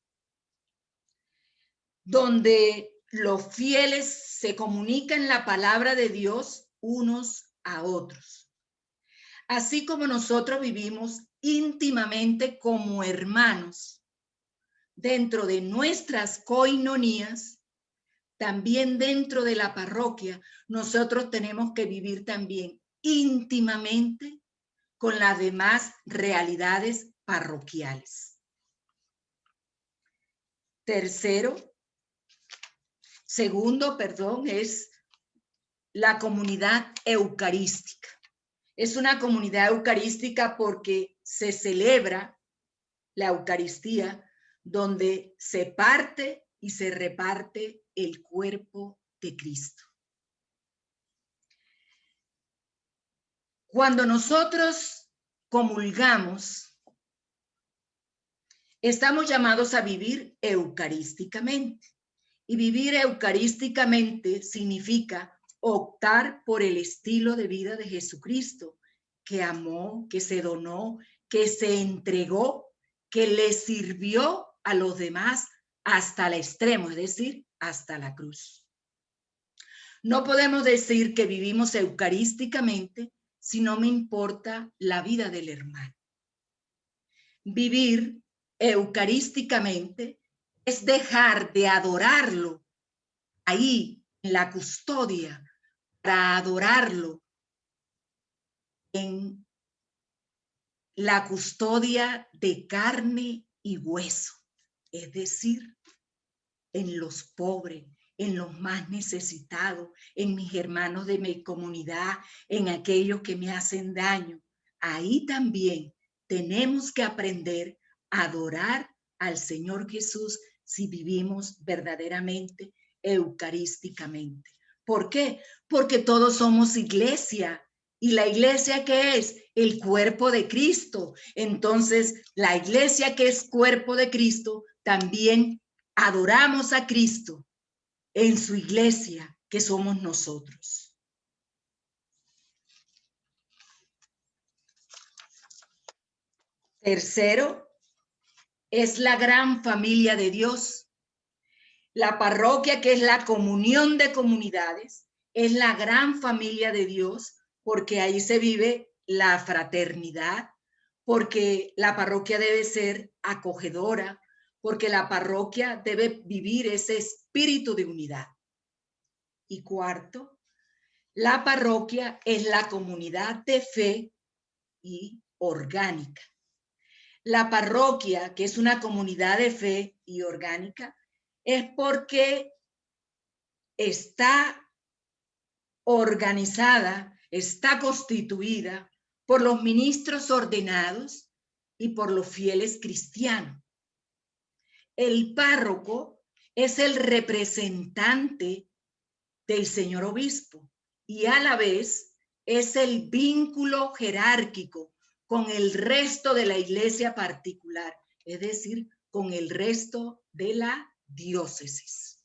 donde los fieles se comunican la palabra de Dios unos a otros. Así como nosotros vivimos íntimamente como hermanos dentro de nuestras coinonías, también dentro de la parroquia nosotros tenemos que vivir también íntimamente con las demás realidades parroquiales. Segundo, es la comunidad eucarística. Es una comunidad eucarística porque se celebra la Eucaristía, donde se parte y se reparte el cuerpo de Cristo. Cuando nosotros comulgamos, estamos llamados a vivir eucarísticamente. Y vivir eucarísticamente significa optar por el estilo de vida de Jesucristo, que amó, que se donó, que se entregó, que le sirvió a los demás hasta el extremo, es decir, hasta la cruz. No podemos decir que vivimos eucarísticamente si no me importa la vida del hermano. Vivir eucarísticamente es dejar de adorarlo ahí en la custodia para adorarlo en la custodia de carne y hueso, es decir, en los pobres, en los más necesitados, en mis hermanos de mi comunidad, en aquellos que me hacen daño. Ahí también tenemos que aprender a adorar al Señor Jesús si vivimos verdaderamente eucarísticamente. ¿Por qué? Porque todos somos iglesia. ¿Y la iglesia qué es? El cuerpo de Cristo. Entonces, la iglesia que es cuerpo de Cristo, también adoramos a Cristo en su iglesia, que somos nosotros. Tercero, es la gran familia de Dios. La parroquia, que es la comunión de comunidades, es la gran familia de Dios, porque ahí se vive la fraternidad, porque la parroquia debe ser acogedora, porque la parroquia debe vivir ese espíritu de unidad. Y cuarto, la parroquia es la comunidad de fe y orgánica. La parroquia, que es una comunidad de fe y orgánica, es porque está organizada, está constituida por los ministros ordenados y por los fieles cristianos. El párroco es el representante del señor obispo y a la vez es el vínculo jerárquico con el resto de la iglesia particular, es decir, con el resto de la diócesis.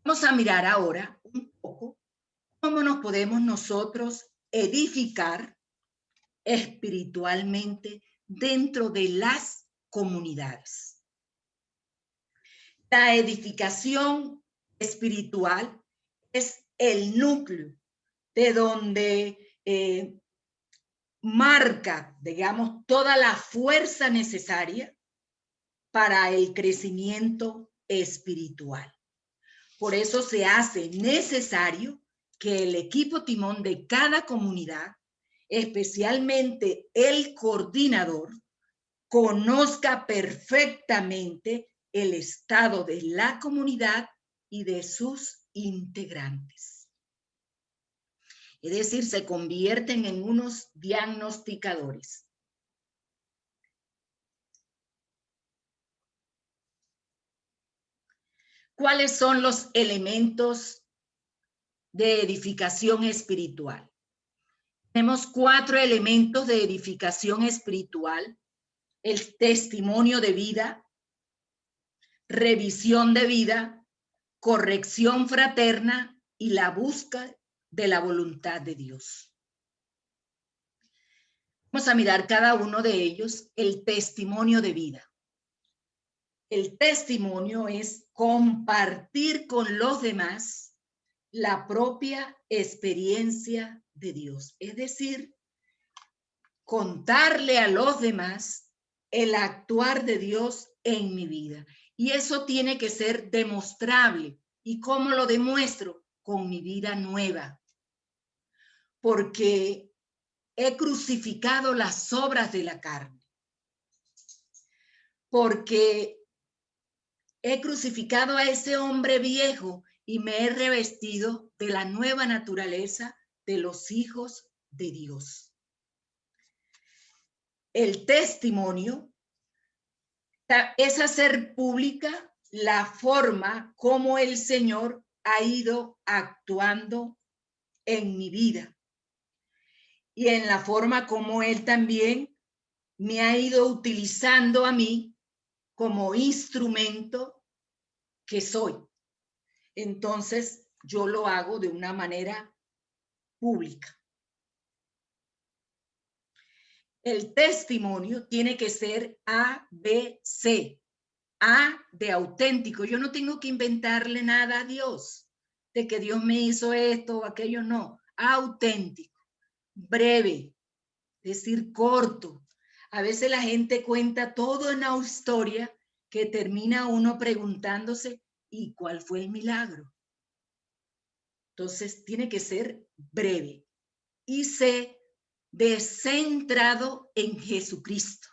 Vamos a mirar ahora un poco cómo nos podemos nosotros edificar espiritualmente dentro de las comunidades. La edificación espiritual es el núcleo de donde marca, digamos, toda la fuerza necesaria para el crecimiento espiritual. Por eso se hace necesario que el equipo timón de cada comunidad, especialmente el coordinador, conozca perfectamente el estado de la comunidad y de sus integrantes. Es decir, se convierten en unos diagnosticadores. ¿Cuáles son los elementos de edificación espiritual? Tenemos 4 elementos de edificación espiritual: el testimonio de vida, revisión de vida, corrección fraterna y la búsqueda de la voluntad de Dios. Vamos a mirar cada uno de ellos. El testimonio de vida. El testimonio es compartir con los demás la propia experiencia de Dios, es decir, contarle a los demás el actuar de Dios en mi vida. Y eso tiene que ser demostrable. ¿Y cómo lo demuestro? Con mi vida nueva. Porque he crucificado las obras de la carne. Porque he crucificado a ese hombre viejo y me he revestido de la nueva naturaleza de los hijos de Dios. El testimonio es hacer pública la forma como el Señor ha ido actuando en mi vida y en la forma como Él también me ha ido utilizando a mí como instrumento que soy. Entonces, yo lo hago de una manera pública. El testimonio tiene que ser ABC. A de auténtico. Yo no tengo que inventarle nada a Dios, de que Dios me hizo esto o aquello, no. Auténtico, breve, es decir, corto. A veces la gente cuenta todo en una historia que termina uno preguntándose, ¿y cuál fue el milagro? Entonces, tiene que ser breve. Y C, centrado en Jesucristo.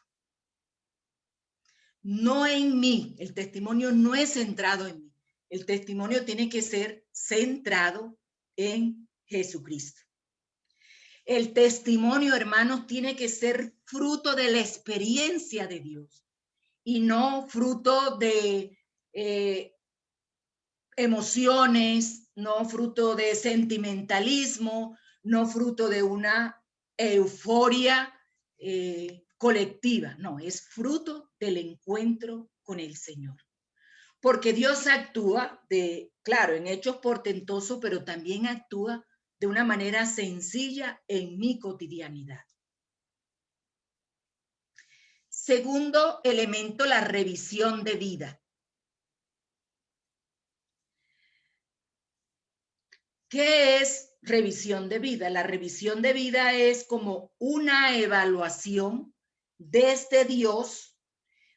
No en mí, el testimonio no es centrado en mí, El testimonio tiene que ser centrado en Jesucristo. El testimonio, hermanos, tiene que ser fruto de la experiencia de Dios y no fruto de emociones, no fruto de sentimentalismo, no fruto de una euforia colectiva. No, es fruto del encuentro con el Señor. Porque Dios actúa claro, en hechos portentosos, pero también actúa de una manera sencilla en mi cotidianidad. Segundo elemento, la revisión de vida. ¿Qué es revisión de vida? La revisión de vida es como una evaluación desde Dios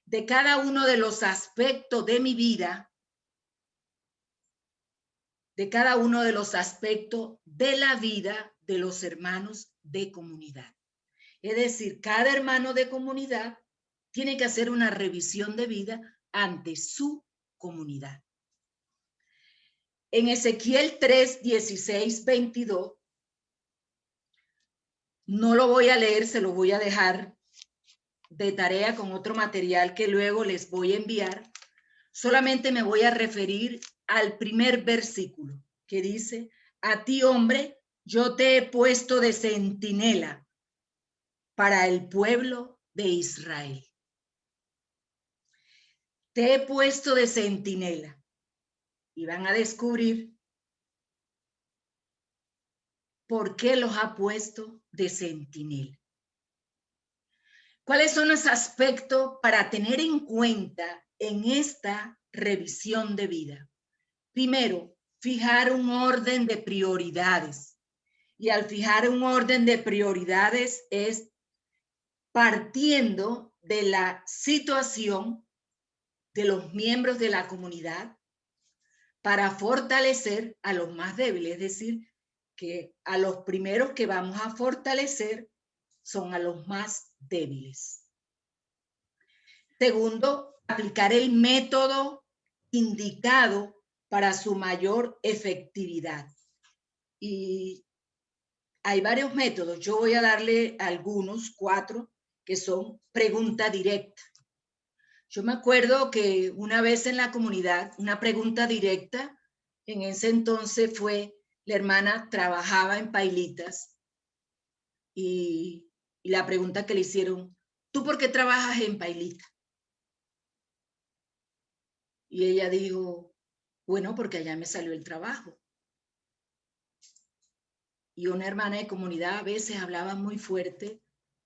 de cada uno de los aspectos de mi vida, de cada uno de los aspectos de la vida de los hermanos de comunidad. Es decir, cada hermano de comunidad tiene que hacer una revisión de vida ante su comunidad. En Ezequiel 3, 16, 22, no lo voy a leer, se lo voy a dejar de tarea con otro material que luego les voy a enviar. Solamente me voy a referir al primer versículo que dice: a ti, hombre, yo te he puesto de centinela para el pueblo de Israel. Te he puesto de centinela. Y van a descubrir por qué los ha puesto de centinela. ¿Cuáles son los aspectos para tener en cuenta en esta revisión de vida? Primero, fijar un orden de prioridades. Y al fijar un orden de prioridades es partiendo de la situación de los miembros de la comunidad para fortalecer a los más débiles, es decir, que a los primeros que vamos a fortalecer son a los más débiles. Segundo, aplicar el método indicado para su mayor efectividad. Y hay varios métodos. Yo voy a darle algunos, 4, que son pregunta directa. Yo me acuerdo que una vez en la comunidad, una pregunta directa, en ese entonces fue, la hermana trabajaba en Pailitas y la pregunta que le hicieron: ¿tú por qué trabajas en Pailita? Y ella dijo: bueno, porque allá me salió el trabajo. Y una hermana de comunidad a veces hablaba muy fuerte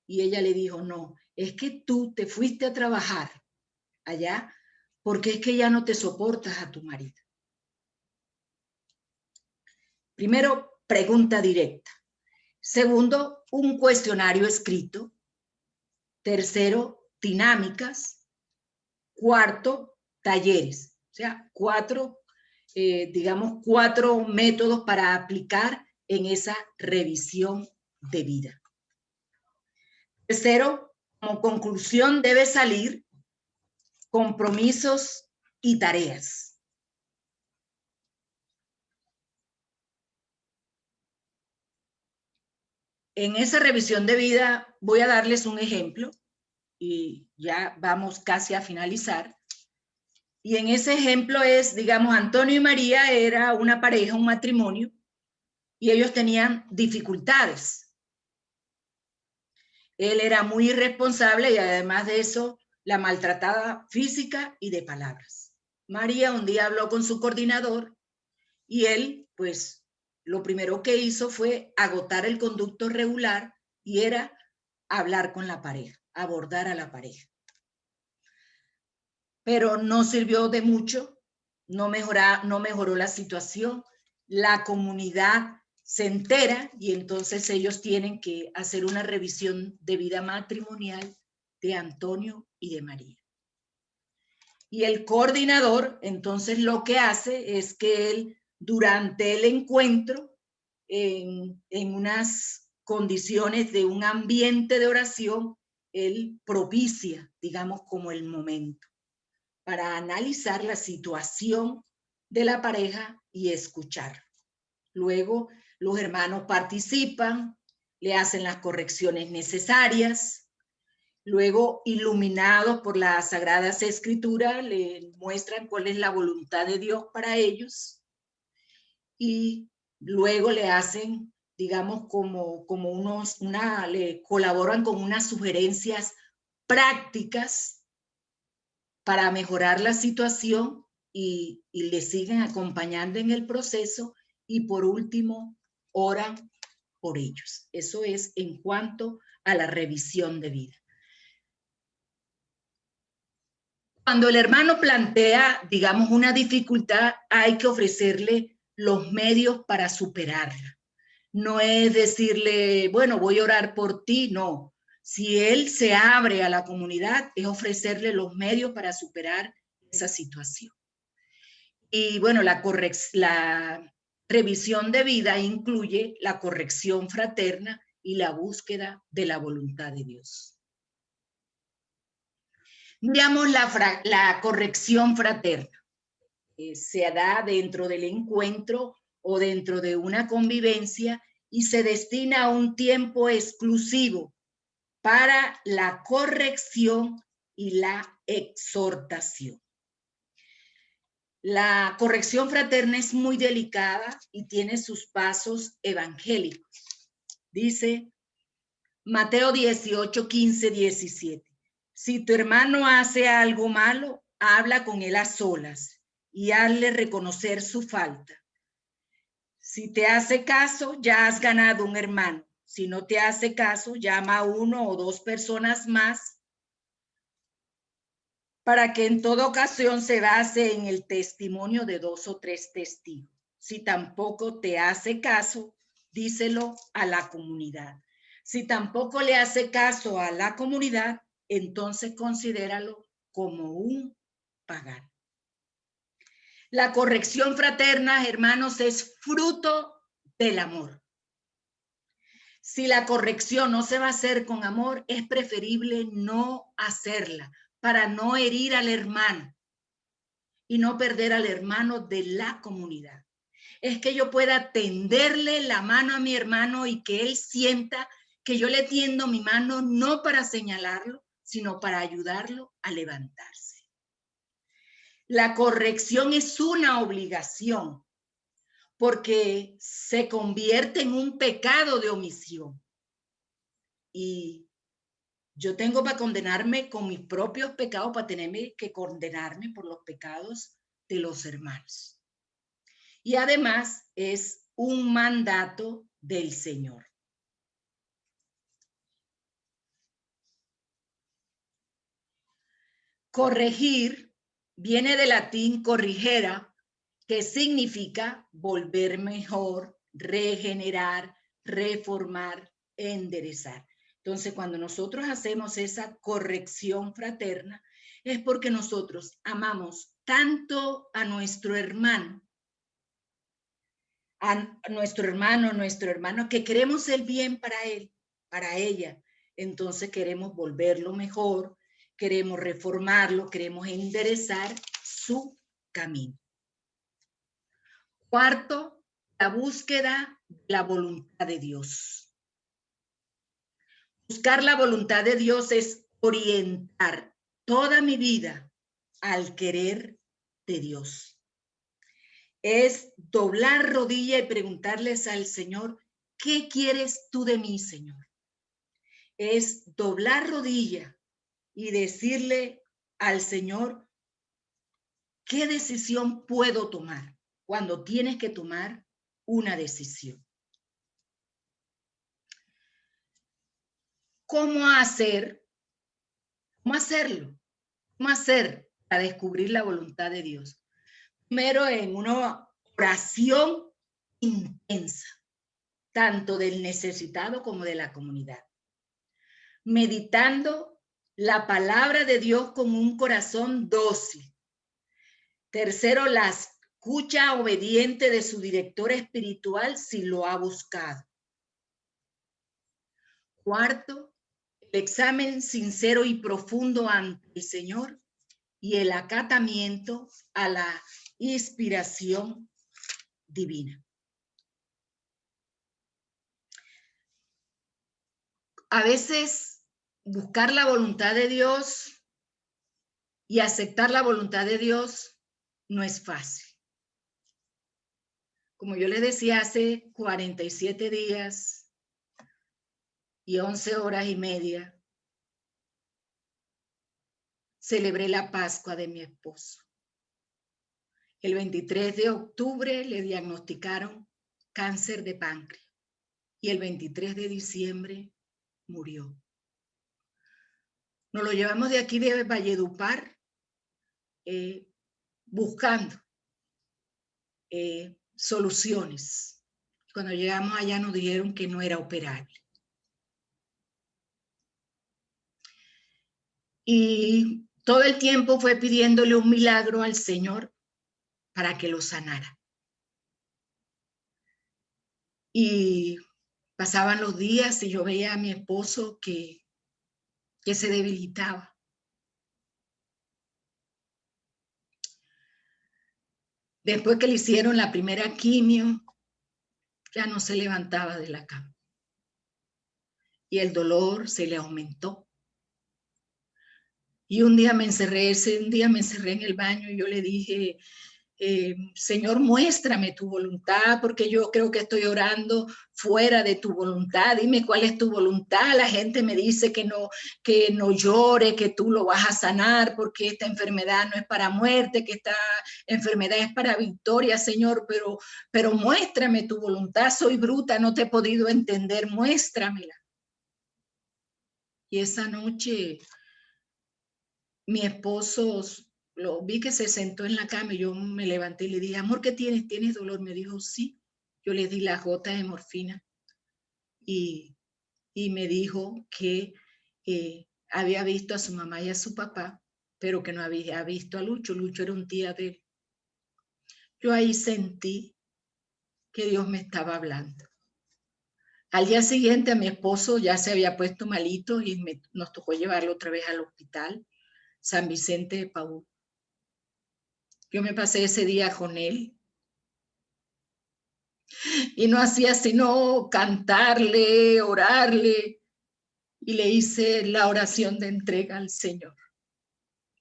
y ella le dijo: no, es que tú te fuiste a trabajar allá porque es que ya no te soportas a tu marido. Primero, pregunta directa. Segundo, un cuestionario escrito. Tercero, dinámicas. Cuarto, talleres. O sea, 4 métodos para aplicar en esa revisión de vida. Tercero, como conclusión debe salir compromisos y tareas. En esa revisión de vida voy a darles un ejemplo y ya vamos casi a finalizar. Y en ese ejemplo es, digamos, Antonio y María era una pareja, un matrimonio, y ellos tenían dificultades. Él era muy irresponsable y además de eso la maltrataba física y de palabras. María un día habló con su coordinador y él, pues, lo primero que hizo fue agotar el conducto regular y era hablar con la pareja, abordar a la pareja. Pero no sirvió de mucho, no mejoró la situación, la comunidad se entera y entonces ellos tienen que hacer una revisión de vida matrimonial de Antonio y de María. Y el coordinador entonces lo que hace es que él durante el encuentro, en unas condiciones de un ambiente de oración, él propicia, digamos, como el momento para analizar la situación de la pareja y escuchar. Luego los hermanos participan, le hacen las correcciones necesarias. Luego, iluminados por las Sagradas Escrituras, le muestran cuál es la voluntad de Dios para ellos. Y luego le hacen, digamos, le colaboran con unas sugerencias prácticas para mejorar la situación y le siguen acompañando en el proceso y por último oran por ellos. Eso es en cuanto a la revisión de vida. Cuando el hermano plantea, digamos, una dificultad, hay que ofrecerle los medios para superarla. No es decirle, bueno, voy a orar por ti, no. Si él se abre a la comunidad, es ofrecerle los medios para superar esa situación. Y bueno, la revisión de vida incluye la corrección fraterna y la búsqueda de la voluntad de Dios. Digamos, la corrección fraterna se da dentro del encuentro o dentro de una convivencia y se destina a un tiempo exclusivo para la corrección y la exhortación. La corrección fraterna es muy delicada y tiene sus pasos evangélicos. Dice Mateo 18, 15, 17. Si tu hermano hace algo malo, habla con él a solas y hazle reconocer su falta. Si te hace caso, ya has ganado un hermano. Si no te hace caso, llama a 1 o 2 personas más para que en toda ocasión se base en el testimonio de 2 o 3 testigos. Si tampoco te hace caso, díselo a la comunidad. Si tampoco le hace caso a la comunidad, entonces considéralo como un pagano. La corrección fraterna, hermanos, es fruto del amor. Si la corrección no se va a hacer con amor, es preferible no hacerla para no herir al hermano y no perder al hermano de la comunidad. Es que yo pueda tenderle la mano a mi hermano y que él sienta que yo le tiendo mi mano no para señalarlo, sino para ayudarlo a levantarse. La corrección es una obligación porque se convierte en un pecado de omisión. Y yo tengo para condenarme con mis propios pecados, para tenerme que condenarme por los pecados de los hermanos. Y además es un mandato del Señor. Corregir viene del latín corrigere, que significa volver mejor, regenerar, reformar, enderezar. Entonces, cuando nosotros hacemos esa corrección fraterna, es porque nosotros amamos tanto a nuestro hermano, que queremos el bien para él, para ella. Entonces queremos volverlo mejor, queremos reformarlo, queremos enderezar su camino. Cuarto, la búsqueda de la voluntad de Dios. Buscar la voluntad de Dios es orientar toda mi vida al querer de Dios. Es doblar rodilla y preguntarles al Señor, ¿qué quieres tú de mí, Señor? Es doblar rodilla y decirle al Señor, ¿qué decisión puedo tomar cuando tienes que tomar una decisión? ¿Cómo hacer? ¿Cómo hacerlo? ¿Cómo hacer para descubrir la voluntad de Dios? Primero, en una oración intensa, tanto del necesitado como de la comunidad. Meditando la palabra de Dios con un corazón dócil. Tercero, la escucha obediente de su director espiritual si lo ha buscado. Cuarto, el examen sincero y profundo ante el Señor y el acatamiento a la inspiración divina. A veces buscar la voluntad de Dios y aceptar la voluntad de Dios no es fácil. Como yo les decía, hace 47 días y 11 horas y media, celebré la Pascua de mi esposo. El 23 de octubre le diagnosticaron cáncer de páncreas y el 23 de diciembre murió. Nos lo llevamos de aquí de Valledupar buscando soluciones. Cuando llegamos allá nos dijeron que no era operable. Y todo el tiempo fue pidiéndole un milagro al Señor para que lo sanara. Y pasaban los días y yo veía a mi esposo que se debilitaba. Después que le hicieron la primera quimio, ya no se levantaba de la cama. Y el dolor se le aumentó. Y un día me encerré en el baño y yo le dije, Señor, muéstrame tu voluntad, porque yo creo que estoy orando fuera de tu voluntad. Dime cuál es tu voluntad. La gente me dice que no llore, que tú lo vas a sanar, porque esta enfermedad no es para muerte, que esta enfermedad es para victoria, Señor, pero muéstrame tu voluntad. Soy bruta, no te he podido entender, muéstramela. Y esa noche mi esposo, lo vi que se sentó en la cama y yo me levanté y le dije, amor, ¿qué tienes? ¿Tienes dolor? Me dijo, sí. Yo le di las gotas de morfina y me dijo que había visto a su mamá y a su papá, pero que no había visto a Lucho. Lucho era un tío de él. Yo ahí sentí que Dios me estaba hablando. Al día siguiente a mi esposo ya se había puesto malito y nos tocó llevarlo otra vez al hospital San Vicente de Paúl. Yo me pasé ese día con él y no hacía sino cantarle, orarle, y le hice la oración de entrega al Señor.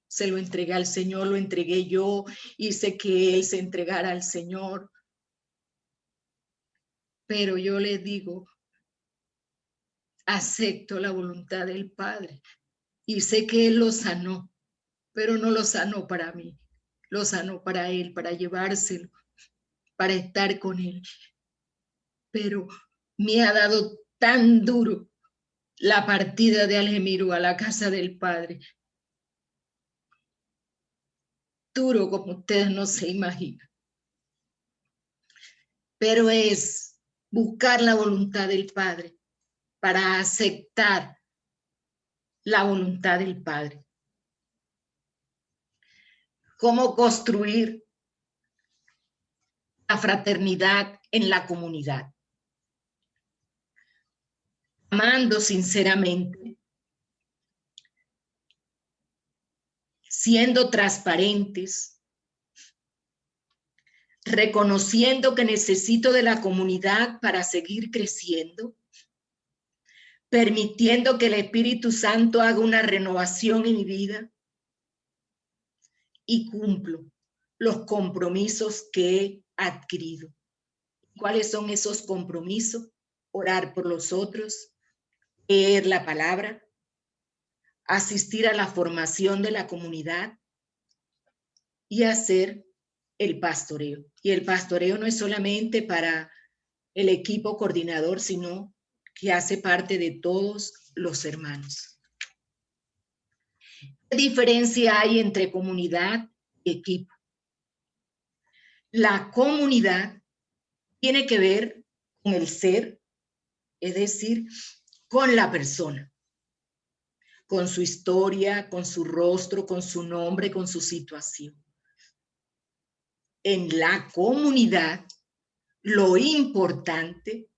Se lo entregué al Señor, lo entregué yo, hice que él se entregara al Señor. Pero yo le digo, acepto la voluntad del Padre y sé que él lo sanó, pero no lo sanó para mí, lo sanó para él, para llevárselo, para estar con él. Pero me ha dado tan duro la partida de Algemiro a la casa del Padre. Duro como ustedes no se imaginan. Pero es buscar la voluntad del Padre para aceptar la voluntad del Padre. Cómo construir la fraternidad en la comunidad. Amando sinceramente, siendo transparentes, reconociendo que necesito de la comunidad para seguir creciendo, permitiendo que el Espíritu Santo haga una renovación en mi vida y cumplo los compromisos que he adquirido. ¿Cuáles son esos compromisos? Orar por los otros, leer la palabra, asistir a la formación de la comunidad y hacer el pastoreo. Y el pastoreo no es solamente para el equipo coordinador, sino que hace parte de todos los hermanos. ¿Qué diferencia hay entre comunidad y equipo? La comunidad tiene que ver con el ser, es decir, con la persona, con su historia, con su rostro, con su nombre, con su situación. En la comunidad, lo importante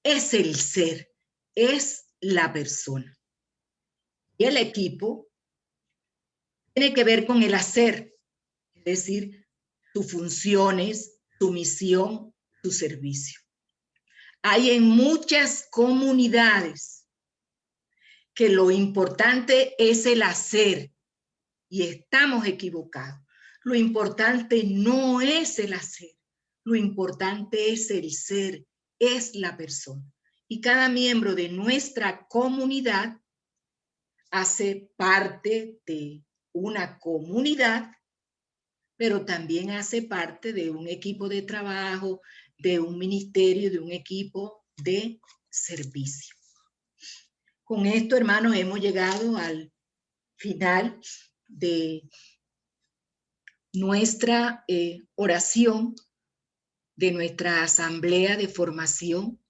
es el ser, es la persona. Y el equipo tiene que ver con el hacer, es decir, sus funciones, su misión, su servicio. Hay en muchas comunidades que lo importante es el hacer y estamos equivocados. Lo importante no es el hacer, lo importante es el ser, es la persona. Y cada miembro de nuestra comunidad hace parte de una comunidad, pero también hace parte de un equipo de trabajo, de un ministerio, de un equipo de servicio. Con esto, hermanos, hemos llegado al final de nuestra oración, de nuestra asamblea de formación